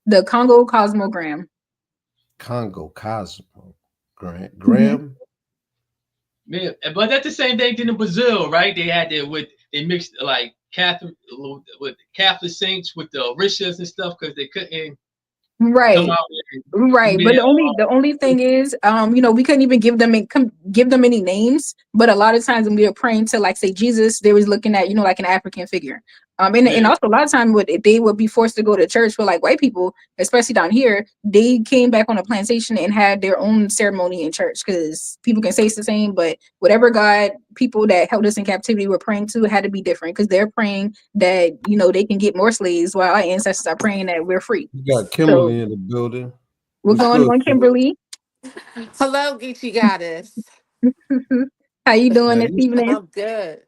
the Congo cosmogram. Congo Cosmo. Mhm. Graham. man, but that's the same thing in Brazil, right? They had that with they mixed like Catholic with Catholic saints with the Orishas and stuff because they couldn't come Right. out and do Right, but their the only thing is, we couldn't even give them any names. But a lot of times when we were praying to, like, say Jesus, they was looking at, like, an African figure. And yeah. also a lot of time they would be forced to go to church for, like, white people, especially down here. They came back on a plantation and had their own ceremony in church because people can say it's the same, but whatever God people that held us in captivity were praying to had to be different because they're praying that they can get more slaves while our ancestors are praying that we're free. You got So Kimberly in the building. what's What's going good, on, Kimberly? Kimberly? Hello, Geechee Goddess. How you doing Now this you evening? I'm good.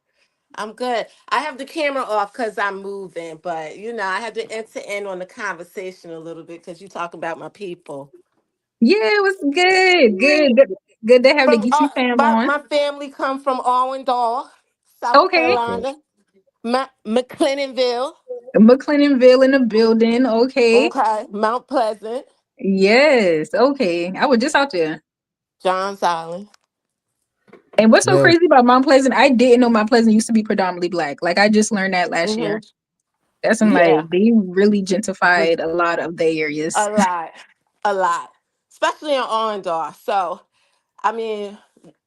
I'm good. I have the camera off because I'm moving, but I had to enter in on the conversation a little bit because you talk about my people. Yeah, what's good? Good to have the From Geechee fam on. my family come from Allendale, South Okay. okay? Carolina, McClennanville, McLennanville in the building. Okay. okay, Mount Pleasant, Yes. Okay. I was just out there. Johns Island. And what's so Now, crazy about Mount Pleasant? I didn't know Mount Pleasant used to be predominantly Black. Like, I just learned that last Hmm. year. That's when, like, Yeah, they really gentrified a lot of the areas. a lot, a lot, especially in Allendale. So, I mean,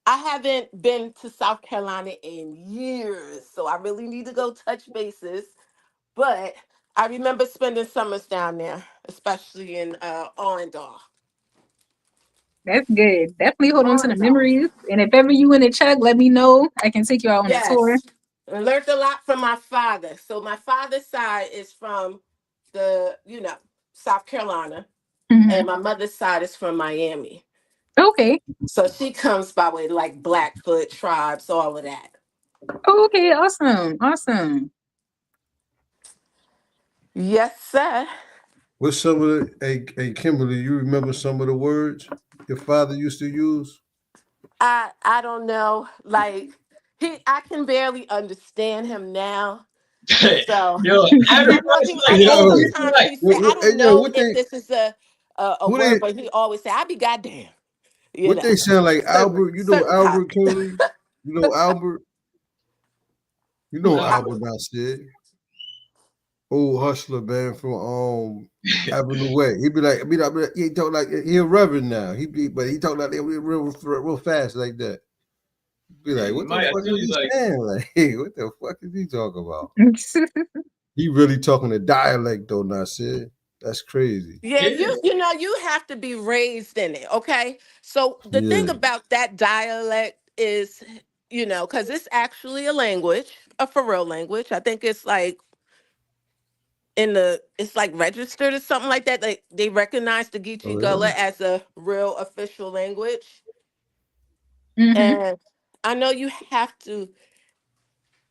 I haven't been to South Carolina in years, so I really need to go touch bases. But I remember spending summers down there, especially in Allendale. That's good. Definitely hold on to the Allendale. memories. And if ever you in a Chuck, let me know. I can take you out on a tour. Yes. I learned a lot from my father. So my father's side is from South Carolina, Hmm. and my mother's side is from Miami. Okay. So she comes by way like Blackfoot tribes, all of that. Okay. Awesome. Awesome. Yes, sir. what's some of the hey Kimberly? You remember some of the words your father used to use? I don't know. Like I can barely understand him now. So Yo, I know everybody he. like I know yo, Yo, you're sometimes right. he said. I hey don't yo, know if this is a who word, they but he always say, "I be goddamn." You what they know, sound like certain Albert? You know certain Albert times. Kimberly? You know Albert? You Who know else? I- Albert said. Old hustler man from Avenue Way. He talk like he a reverend now. But he talk like that real fast like that. Be Yeah, like, you what the might. I fuck tell is you he like, saying? Like, hey, what the fuck is he talking about? He really talking a dialect though, Nasir. That's crazy. yeah, yeah, you have to be raised in it. Okay, so the thing Yeah. about that dialect is, because it's actually a language, a for real language. I think it's like it's like registered or something like that. They recognize the Oh Geechee yeah. Gullah as a real official language. Hmm. And I know you have to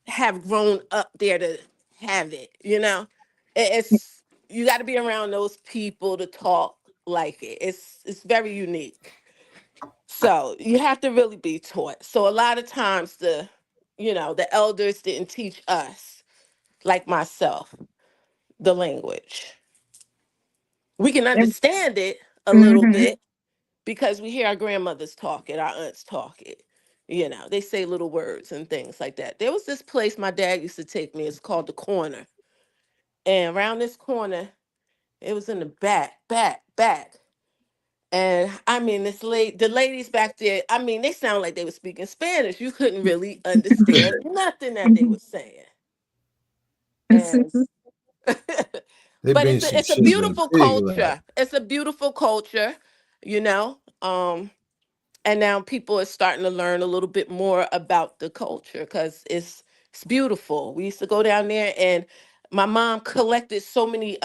have grown up there to have it, It's you got to be around those people to talk like it. It's very unique. So you have to really be taught. So a lot of times the elders didn't teach us, like myself, the language. We can understand it a little Hmm. bit because we hear our grandmothers talk it, our aunts talk it. They say little words and things like that. There was this place my dad used to take me. It's called the Corner. And around this corner, it was in the back. And I mean, the ladies back there, I mean, they sound like they were speaking Spanish. You couldn't really understand nothing that they were saying. And They but been it's a some it's a shit like beautiful big like. culture. It's a beautiful culture, you know. And now people are starting to learn a little bit more about the culture because it's beautiful. We used to go down there and my mom collected so many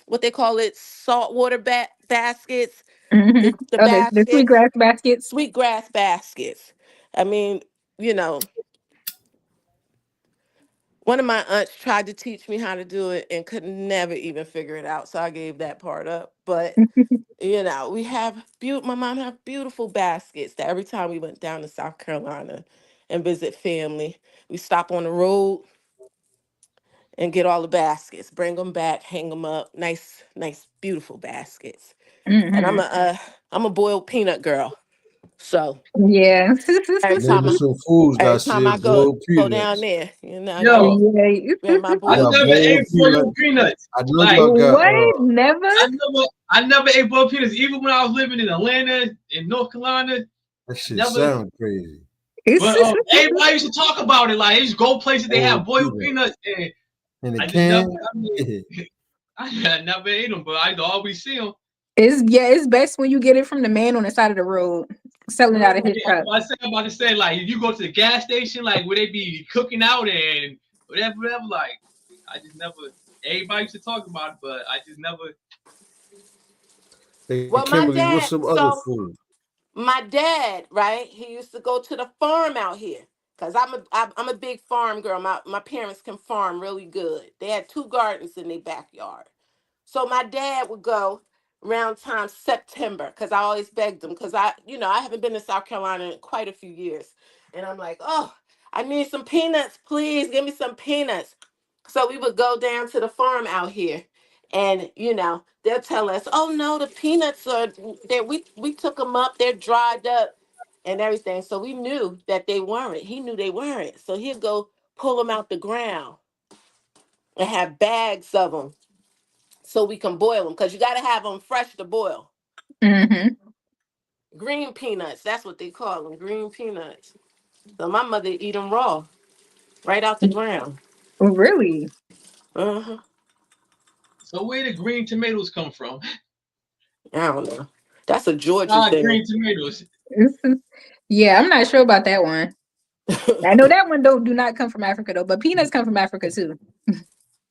what they call it, saltwater baskets, the Oh, the baskets, sweetgrass baskets. sweetgrass baskets. I mean, you know, one of my aunts tried to teach me how to do it and could never even figure it out, so I gave that part up. But we have my mom have beautiful baskets that every time we went down to South Carolina and visit family, we stop on the road and get all the baskets, bring them back, hang them up, nice, nice, beautiful baskets. And Hmm. I'm a boiled peanut girl, so Yeah. every time Name I us some foods every got time I said go boiled go down peanuts. there, I gotta Yo, grab my I I boiled got never peanut. boiled ate peanuts. boiled peanuts. I know Like y'all got What? Never? I never ate boiled peanuts. Even when I was living in Atlanta, in North Carolina, that I shit never. sound crazy. But everybody used to talk about it. Like, they used to go places they have Boiled boiled peanuts peanuts, and in a I just never. can. I mean, I never ate them, but I always see them. It's best when you get it from the man on the side of the road selling out of his truck. I'm about to say, like, if you go to the gas station, like, where they be cooking out and whatever, like, I just never. Everybody used to talk about it, but I just never. Hey Well, my Kimberly, what's dad, some other so food? my dad, right? He used to go to the farm out here because I'm a big farm girl. My parents can farm really good. They had 2 gardens in their backyard. So my dad would go around time September because I always begged him because I haven't been to South Carolina in quite a few years. And I'm like, oh, I need some peanuts, please. Give me some peanuts. So we would go down to the farm out here and they'll tell us, oh no, the peanuts are there. We took them up, they're dried up and everything. So we knew that they weren't. He knew they weren't. So he'd go pull them out the ground and have bags of them so we can boil them because you got to have them fresh to boil. Hmm. Green peanuts, that's what they call them, green peanuts. So my mother eat them raw, right out the ground. Really? Uh-huh. So where the green tomatoes come from? I don't know. That's a Georgia thing. Green tomatoes. Yeah, I'm not sure about that one. I know that one do not come from Africa though, but peanuts come from Africa too.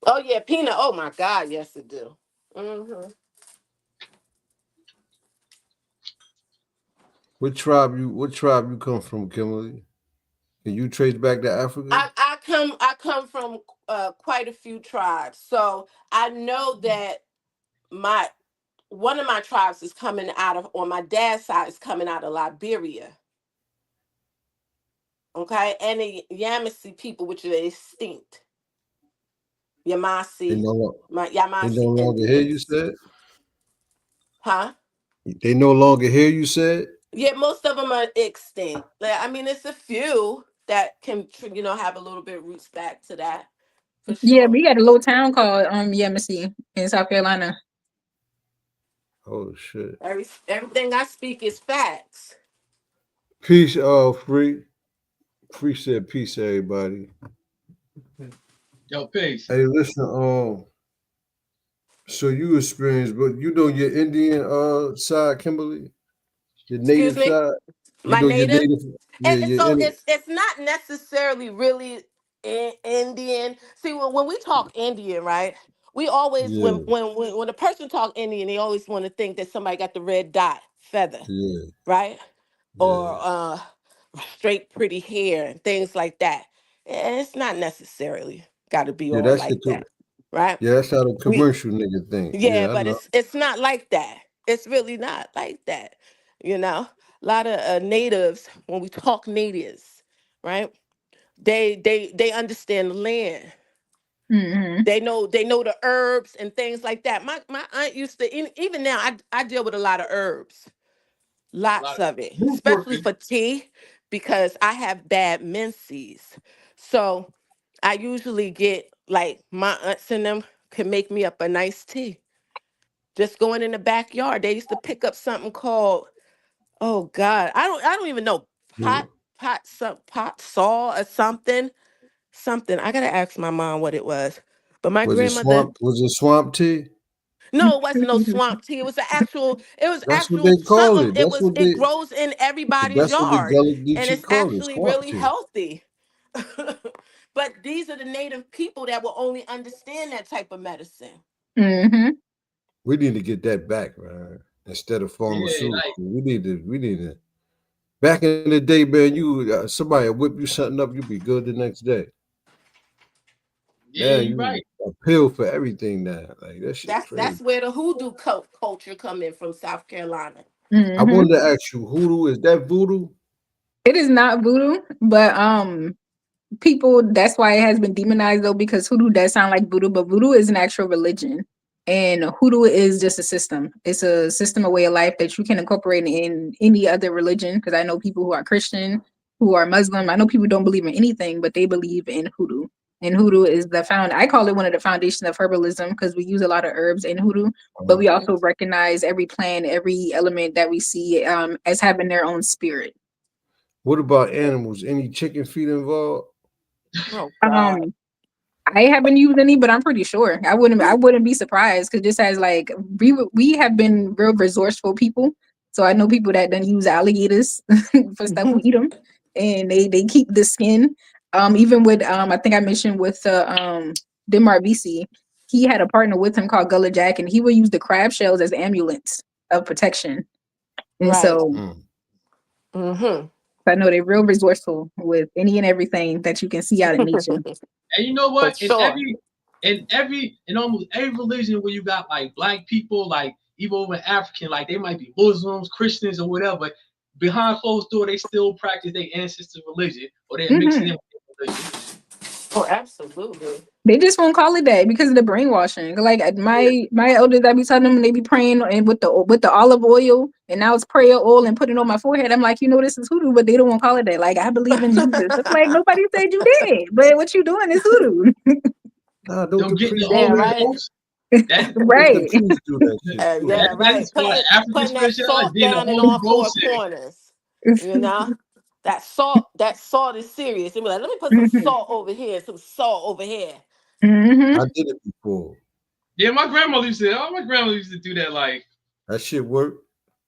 Oh yeah, peanut. Oh my God, yes it do. Hmm. What tribe you come from, Kimberly? Can you trace back to Africa? I come from quite a few tribes, so I know that my one of my tribes is coming out of on my dad's side is coming out of Liberia. Okay, and the Yamasee people, which are extinct, They Yamasi, no lo- my they no Yamasi longer hear you Indians, said? huh? They no longer hear you said? Yeah, most of them are extinct. I mean, it's a few that can, have a little bit roots back to that for Yeah, sure. we got a little town called Yamasee in South Carolina. Oh shit. Everything I speak is facts. Peace, free. Free said peace, everybody. Yo, peace. Hey, listen, so you experienced, but you know your Indian side, Kimberly? Your Excuse native me, side? You my know your native. native, yeah, And so your in it's not necessarily really Indian. See, when we talk Indian, right? We always yeah, when a person talk Indian, they always want to think that somebody got the red dot feather, yeah, right? Or yeah. straight pretty hair and things like that. And it's not necessarily got to be Yeah, all that's the like that, right? yeah, that's how the We commercial nigga think. Yeah, Yeah, I but know. it's not like that. It's really not like that. You know, a lot of natives, when we talk natives, right? They understand the land. Hmm. They know the herbs and things like that. My aunt used to even now I deal with a lot of herbs, A lot lots of of it, roof especially working. for tea because I have bad menses. So I usually get like my aunts and them can make me up a nice tea. Just going in the backyard. They used to pick up something called, oh God, I don't even know, Yeah. pot saw or something. Something. I gotta ask my mom what it was. But my Was it grandmother, swamp? Was it swamp tea? no, it wasn't no swamp tea. It was That's what they actual call something. it. It grows in everybody's That's what the yard. Gullah And Geechee it's call it. actually Swamp really tea. healthy. But these are the native people that will only understand that type of medicine. Mm-hmm. We need to get that back, man. Instead of Yeah, pharmaceutical, like we need to. Back in the day, man, you somebody whip you something up, you be good the next day. yeah, Now you're you right. a pill for everything now. Like that shit That's crazy. where the hoodoo culture come in from South Carolina. I Mm-hmm. wanted to ask you, hoodoo, is that voodoo? It is not voodoo, but people, that's why it has been demonized though, because hoodoo does sound like voodoo, but voodoo is an actual religion, and hoodoo is just a system. It's a system, a way of life that you can incorporate in any other religion, because I know people who are Christian, who are Muslim. I know people who don't believe in anything, but they believe in hoodoo. And hoodoo is I call it one of the foundations of herbalism, because we use a lot of herbs in hoodoo, but we also recognize every plant, every element that we see as having their own spirit. What about animals? Any chicken feet involved? Oh God. Um, I haven't used any, but I'm pretty sure I wouldn't be surprised, because this has like we have been real resourceful people. So I know people that don't use alligators for stuff. We eat them, and they keep the skin. Even with I think I mentioned with Demar BC, he had a partner with him called Gullah Jack, and he would use the crab shells as amulets of protection. And Right. so Mm-hmm. I know they're real resourceful with any and everything that you can see out in nature. And you know For what? sure. In almost every religion where you got like black people, like even over African, like they might be Muslims, Christians, or whatever. Behind closed door, they still practice their ancestors' religion, or they're mixing Mhm. in with their religion. Oh, absolutely. They just won't call it that because of the brainwashing. Like my elders, I be telling them they be praying and with the olive oil, and now it's prayer oil and putting it on my forehead. I'm like, this is hoodoo, but they don't want to call it that. Like, I believe in Jesus. It's like nobody said you did, but what you doing is hoodoo, Nah, don't Don't the get the priests do Yeah, Holy that? right. Ghost. That Don't the right? priests do that shit too? Yeah, that right. is called African Putting that spirituality. salt Then the down in Holy all four Ghost shit. corners. You know? That salt is serious. They be like, let me put some salt over here, some salt over here. Hmm. I did it before. Yeah, my grandmother used to. Oh, my grandmother used to do that. Like, That shit work.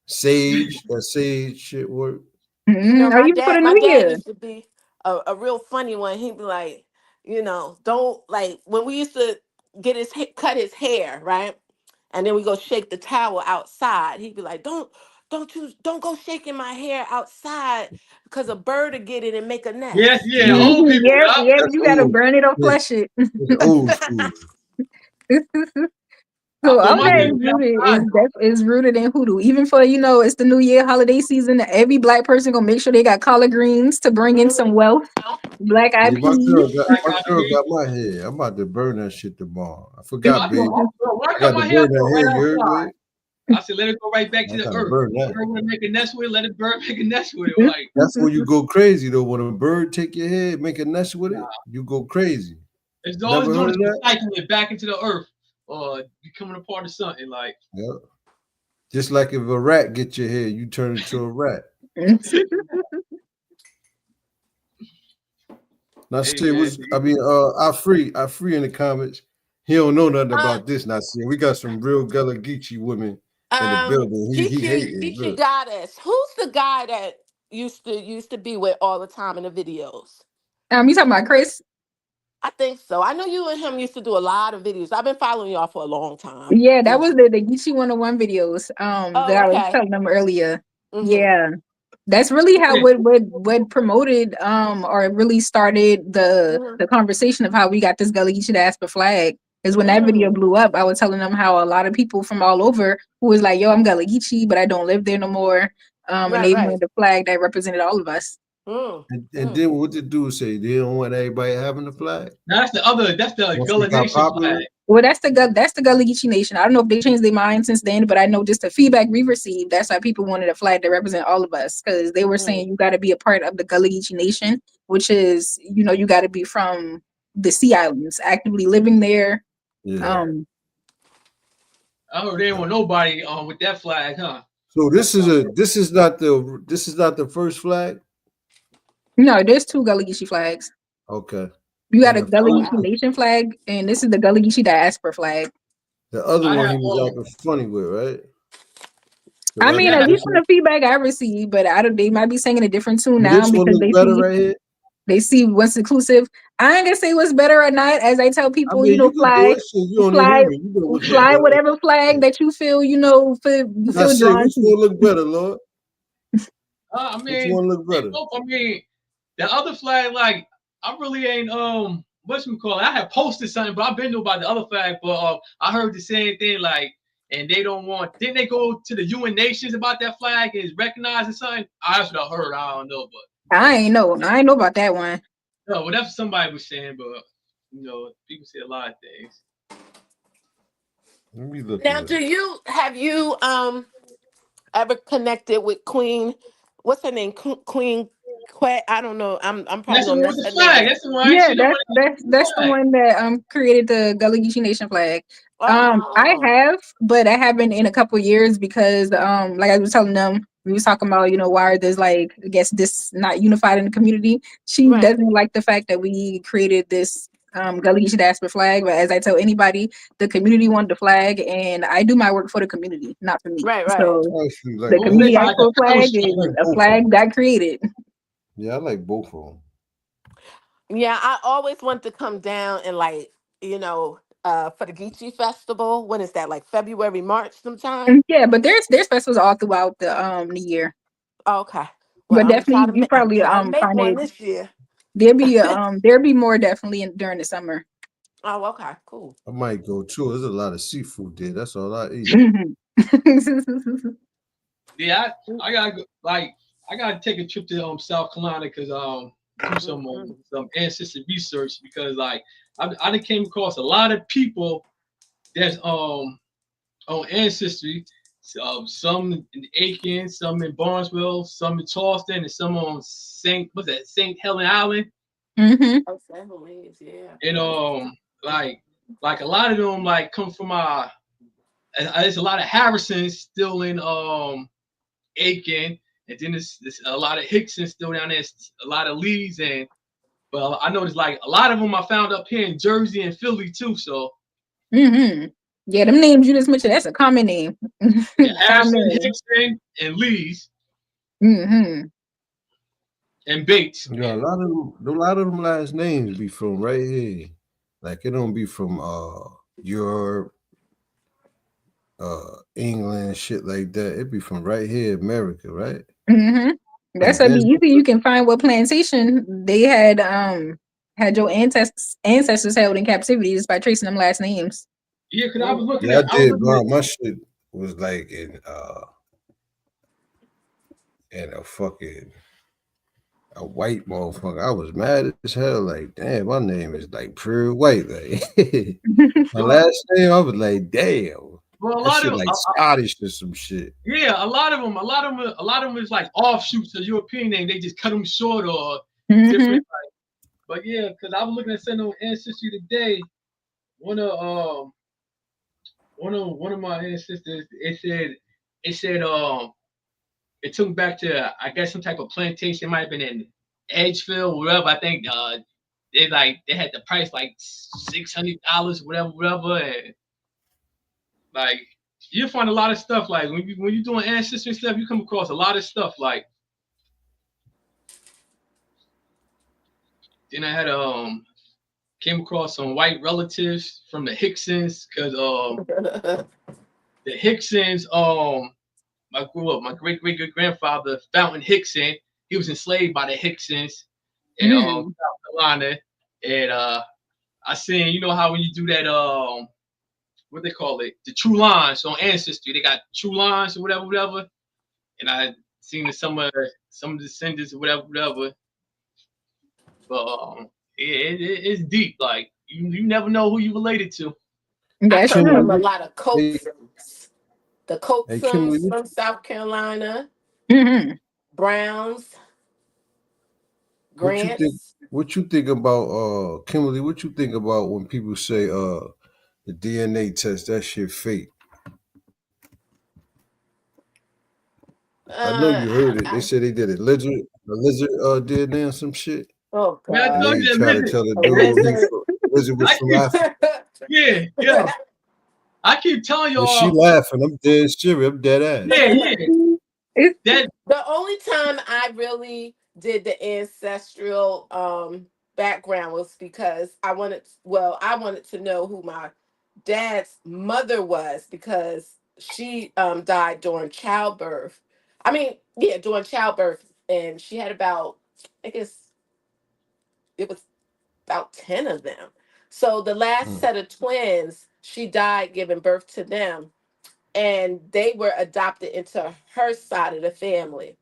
Sage, that sage shit work. You know, Oh, you for the my new dad year? used to be a real funny one. He'd be like, don't like when we used to get cut his hair, right? And then we go shake the towel outside. He'd be like, don't go shaking my hair outside because a bird will get it and make a yes, nest. yeah, old people. Yep, Yeah. yep. That's You gotta old. burn it or Yeah, flush it. it's old school. I So throw all my that hair is rooted outside. is rooted in hoodoo. Even for it's the New Year holiday season. Every black person gonna make sure they got collard greens to bring in some wealth. Black eyed Yeah, peas. Like, my I girl mean, got my hair. I'm about to burn that shit tomorrow. I when forgot, I, babe. when I I cut got to my hair, I burn throw that it right hair. You heard outside. me? I said, let it go right back to I the gotta earth. burn Bird that. want to make a nest with it, let it bird make a nest with it. Mhm. Like, That's when you go crazy though. When a bird take your head, make a nest with it, you go crazy. it's always Never doing heard is of that? recycling it back into the earth or becoming a part of something. Like, Yeah. Just like if a rat get your hair, you turn into a rat. Now hey, see, man. I free in the comments. He don't know nothing Uh, about this. Now see, we got some real Gullah Geechee women in the building. He hating. Geechee Look, Goddess. Who's the guy that used to be with all the time in the videos? You talking about Chris? I think so. I know you and him used to do a lot of videos. I've been following y'all for a long time. Yeah, that Mm. was the Geechee 101 videos. That Oh, I was okay. telling them earlier. Mm-hmm. Yeah. That's really how Yeah, what promoted or really started Mm-hmm. the conversation of how we got this Gullah Geechee diaspora flag. Is when that video Mm. blew up, I was telling them how a lot of people from all over who was like, "Yo, I'm Gullah Geechee, but I don't live there no more." And Right, they right. wanted a flag that represented all of us. Mm. and Mm. then what the dude say? They don't want everybody having the flag. now that's the Once we Gullah got Nation popular, flag. Well, that's the Gullah Geechee Nation. I don't know if they changed their mind since then, but I know just the feedback we received. That's why people wanted a flag to represent all of us, because they were Mm. saying you got to be a part of the Gullah Geechee Nation, which is you got to be from the Sea Islands, actively living there. yeah. I heard they didn't want nobody with that flag, huh? So this is not the first flag. No, there's two Gullah Geechee flags. Okay, You got and a Gullah Oh Geechee wow. Nation flag, and this is the Gullah Geechee diaspora flag. the other I one have he was acting funny with, right? The I mean, at least from representation. the feedback I received, but I don't. They might be singing a different tune So now this one because look they better see. right here. They see what's inclusive. I ain't gonna say what's better or not. As I tell I people, mean, you can do fly, it. Shit, you don't even fly, hear me. You know which one fly better. whatever flag that you feel, you I feel say, drawn which to. one look better, Lord? I Which mean, one look they better? both. I mean, the other flag, like I really ain't what's we call it? I have posted something, but I've been to about the other flag, but I heard the same thing, like, and they don't want. Didn't they go to the UN Nations about that flag and it's recognizing something? That's what I heard. I don't know, but I ain't know about that one. no, well, that's what somebody was saying, but people say a lot of things. Let me look Now, at it. have you ever connected with Queen? What's her name? Queen Quet? I don't know. I'm probably That's the gonna one with mess the her name flag. up. That's the one. Yeah, She the one that's with the that's the flag. one that created the Gullah Geechee Nation flag. I Oh, have, but I haven't in a couple years because like I was telling them, we was talking about, why there's like, I guess, this not unified in the community. She right, doesn't like the fact that we created this Gullah Geechee diaspora flag. But as I tell anybody, the community wanted the flag, and I do my work for the community, not for me. right. So I actually like the We'll both. make community it asked like for a a flag, fellowship. I and like a both of flag them. got created. Yeah, I like both of them. Yeah, I always want to come down and for the Geechee Festival. When is that? Like February, March, sometime. Yeah, but there's festivals all throughout the year. Okay. Well, But I'm gonna definitely you probably try to make find one it. this year. There'll be more definitely during the summer. Oh, okay, cool. I might go too. There's a lot of seafood there. That's all I eat. Yeah, I gotta go, like I gotta take a trip to South Carolina because do Mhm. some ancestry research because like I done came across a lot of people that's on ancestry. Some in Aiken, some in Barnesville, some in Charleston, and some on St. Helen Island. Hmm. Oh, families, yeah. And like a lot of them like come from there's a lot of Harrisons still in Aiken, and then there's a lot of Hicksons still down there, a lot of Lees, and well, I noticed like a lot of them I found up here in Jersey and Philly too. So Hmm. Yeah, them names you just mentioned, that's a common name. yeah, Harrison, Common. Hickson, and Lees Hmm. and Bates. Yeah, a lot of them last names be from right here. Like it don't be from Europe, England, shit like that. It be from right here, America, right? Hmm. That's And gonna be then easy. You can find what plantation they had your ancestors held in captivity just by tracing them last names. Yeah, because I was looking yeah, I at I was did, looking at bro. My shit was like in a fucking a white motherfucker. I was mad as hell. Like, damn, my name is like pure white. Like, my well, last name, I was like, damn, well a that lot shit of like Scottish or some shit. yeah, a lot of them is like offshoots of European name. They just cut them short or Hmm. different. But yeah, because I was looking at some of ancestry today. One of one of my ancestors, it said it took back to I guess some type of plantation. It might have been in Edgefield, whatever. I think they had the price like $600, whatever, and like you find a lot of stuff like when you're doing ancestry stuff, you come across a lot of stuff like. Then I had came across some white relatives from the Hicksons because the Hicksons I grew up. My great great great grandfather, Fountain Hickson, he was enslaved by the Hicksons in Mm. South Carolina. And I seen, you know how when you do that what they call it, the true lines on Ancestry, they got true lines or whatever. And I seen some descendants or whatever. But it's deep. Like you never know who you related to. I That's come Kimberly, from true. a lot of hey, Coatsums. The hey, Kimberly, Coatsums from South Carolina, Hmm. Browns, what you think? Grants. What you think about Kimberly? What you think about when people say the DNA test that shit fake? I know Uh, you I, heard it. They I, said they did a lizard DNA or some shit, oh Man, I and told God, they you that try to lizard. tell the a dude lizard. lizard was I from keep Africa. yeah. I keep telling And she y'all, laughing. I'm dead serious. I'm dead ass. yeah. It's That The only time I really did the ancestral background was because I wanted to know who my dad's mother was, because she died during childbirth. I mean, yeah, during childbirth, and she had about, I guess it was about 10 of them. So the last Mm. set of twins, she died giving birth to them, and they were adopted into her side of the family.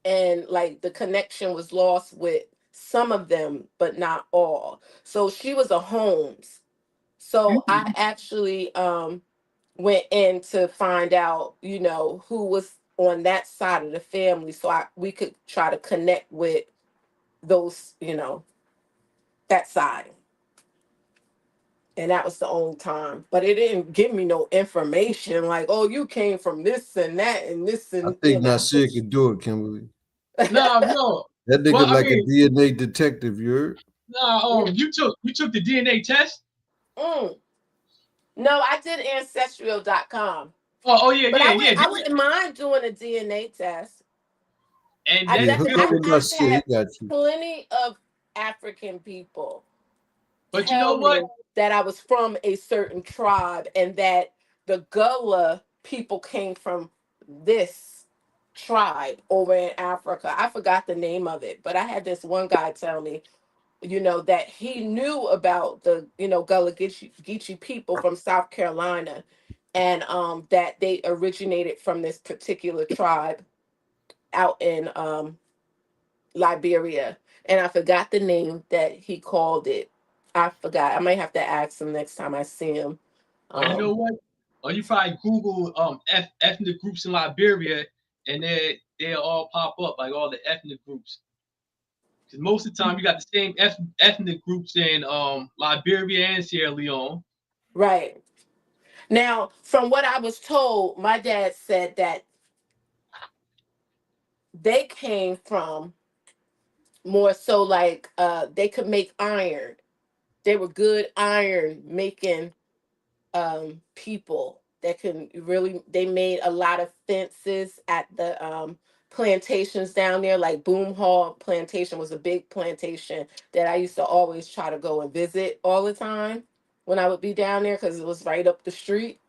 And like the connection was lost with some of them, but not all. So she was a Holmes. So I actually went in to find out, who was on that side of the family, so we could try to connect with those, that side. And that was the only time. But it didn't give me no information like, oh, you came from this and that and this I and think Nasir can do it, Kimberly. Nah, no. That Well, nigga I like a mean, DNA detective, you heard? nah. You took the DNA test. Mm. No, I did ancestral.com. Oh yeah, But yeah, yeah. I wouldn't mind doing a DNA test. And I that's Yeah, definitely hook good. up I've, with I've Nasir. He had got you. plenty of African people But you know tell what? me that I was from a certain tribe, and that the Gullah people came from this tribe over in Africa. I forgot the name of it, but I had this one guy tell me, that he knew about the, Gullah Geechee people from South Carolina, and that they originated from this particular tribe out in Liberia. And I forgot the name that he called it. I forgot. I might have to ask him next time I see him. Or you know Um, what? Or you probably Google ethnic groups in Liberia, and they'll all pop up, like all the ethnic groups. Because most of the time you got the same ethnic groups in Liberia and Sierra Leone. right. Now, from what I was told, my dad said that they came from more so like they could make iron. They were good iron making people that can really, they made a lot of fences at the plantations down there, like Boom Hall Plantation was a big plantation that I used to always try to go and visit all the time when I would be down there, because it was right up the street.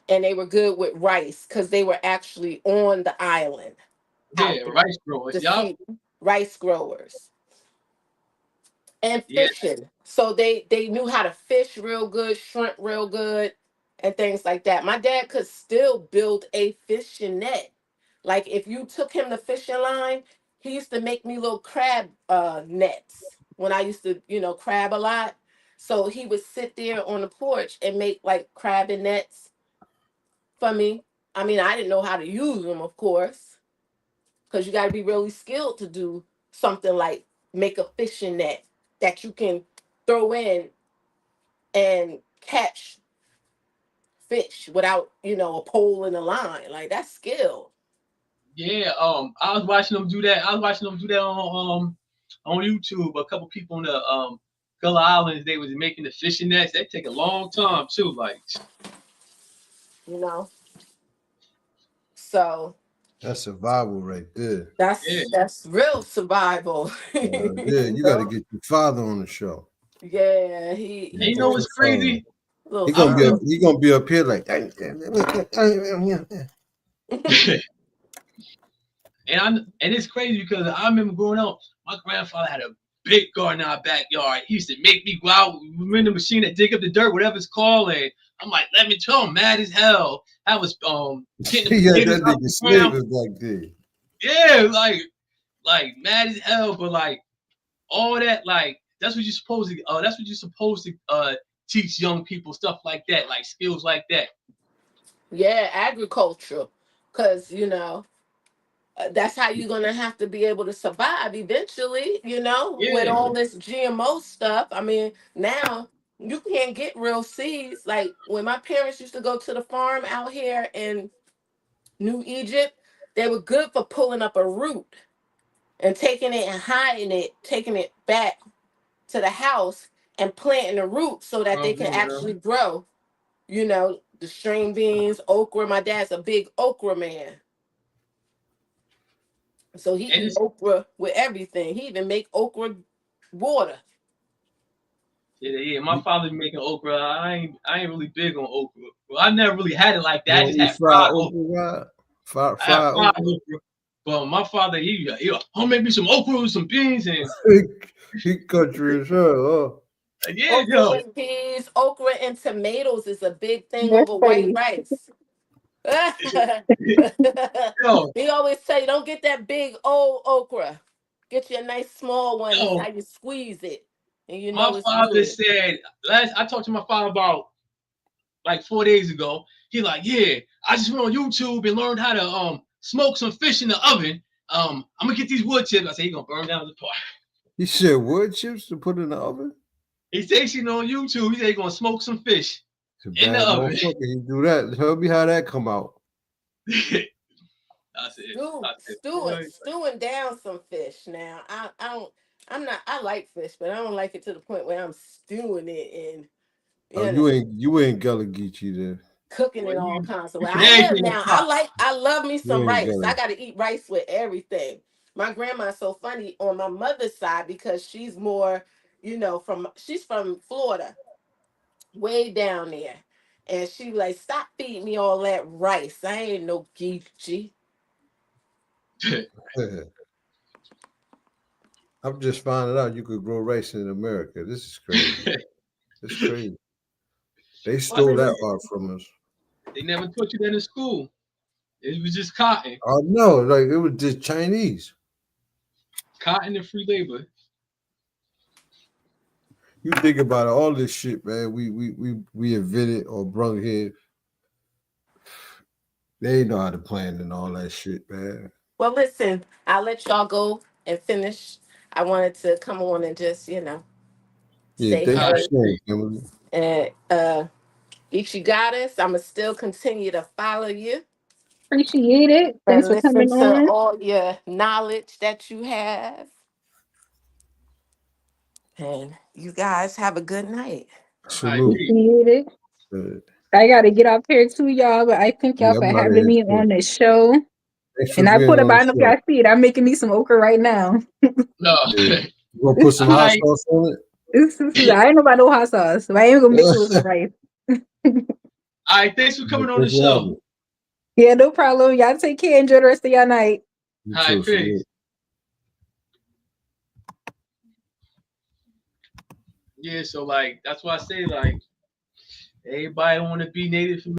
And they were good with rice because they were actually on the island out Yeah, there, rice growers. the Yup. sea rice growers, and Yeah, fishing. So they knew how to fish real good, shrimp real good, and things like that. My dad could still build a fishing net. Like if you took him the fishing line, he used to make me little crab nets when I used to, crab a lot. So he would sit there on the porch and make like crabbing nets for me. I mean, I didn't know how to use them, of course, because you got to be really skilled to do something like make a fishing net that you can throw in and catch fish without, a pole and a line. Like that's skill. yeah. I was watching them do that. I was watching them do that on YouTube. A couple people on the Gullah Islands, they was making the fishing nets. They take a long time too. Like, you know. So That's survival right there. yeah. that's real survival. Yeah, you you got to know? get your father on the show. Yeah, And he you know Get very what's your father. crazy? little He I gonna be up. remember, something. He gonna be up here like. and it's crazy because I remember growing up, my grandfather had a big garden in our backyard. He used to make me go out, with the machine that dig up the dirt, whatever it's called. And I'm like, let me tell him, mad as hell. I was getting the Yeah, potatoes that out nigga the Smith ground. is like this. Yeah, like mad as hell, but like all that, like that's what you're supposed to teach young people, stuff like that, like skills like that. Yeah, agriculture, because that's how you're gonna have to be able to survive eventually. With Yeah, all this GMO stuff. I mean, now you can't get real seeds. Like when my parents used to go to the farm out here in New Egypt, they were good for pulling up a root and taking it and hiding it, taking it back to the house and planting the root so that they can actually grow. The string beans, okra. My dad's a big okra man. So he And eat okra with everything. He even make okra water. yeah, my father be making okra. I ain't really big on okra. Well, I never really had it like that. I You just eat had fried fried okra. okra, right? Fried, I had fried fried okra. okra. But my father, I'll make me some okra with some beans and He country as hell, yeah, Okra with peas, okra and tomatoes is a big thing That's over white funny. rice. yo, He always tell you, don't get that big old okra. Get you a nice small one. This is yo, how you squeeze it, and you my know it's father good. said I talked to my father about like 4 days ago. He like, yeah, I just went on YouTube and learned how to smoke some fish in the oven. I'm gonna get these wood chips. I said he gonna burn down the park. He said wood chips to put in the oven? He said he on YouTube. He said he gonna smoke some fish It's a in the bad oven. motherfucker. He do that. Tell me how that come out. That's it. Stew, That's it. stewing, stewing down some fish. Now I don't. I'm not. I like fish, but I don't like it to the point where I'm stewing it and Oh, you know you ain't Gullah Geechee then. cooking Well, it all you kinds of you ways. put I am everything in now. the pot. I love me You some ain't rice. Gullah. I got to eat rice with everything. My grandma's so funny on my mother's side because she's more, she's from Florida, way down there. And she like, stop feeding me all that rice. I ain't no Geechee. I'm just finding out you could grow rice in America. This is crazy. It's crazy. They Well, stole that art from us. they never taught you that in school. It was just cotton, Oh no, like it was just Chinese. cotton and free labor. You think about it, all this shit, man. We invented or brung here. They know how to plan and all that shit, man. Well, listen, I'll let y'all go and finish. I wanted to come on and just, Yeah, say thanks All for right, hey. peace. sharing, Emily. And if you got us, I'ma still continue to follow you Appreciate it. Thanks and for listen coming to on. all your knowledge that you have. And you guys have a good night. All right, Salute. peace. Appreciate it. Uh, I gotta get off here too, y'all. But I thank y'all yeah, for I'm out of having here me too. on the show. Thanks for And I being put a on the bind up y'all show. see it. I'm making me some okra right now. No. Yeah. You gonna put some All hot right. sauce on it? I ain't know about no hot sauce, but I am gonna mix it with some rice. All right. Thanks for coming on the Thanks for having show. me. Yeah, no problem. Y'all take care. Enjoy the rest of your night. You All too. right, peace. Salute. Yeah. So like, that's why I say like, everybody want to be native.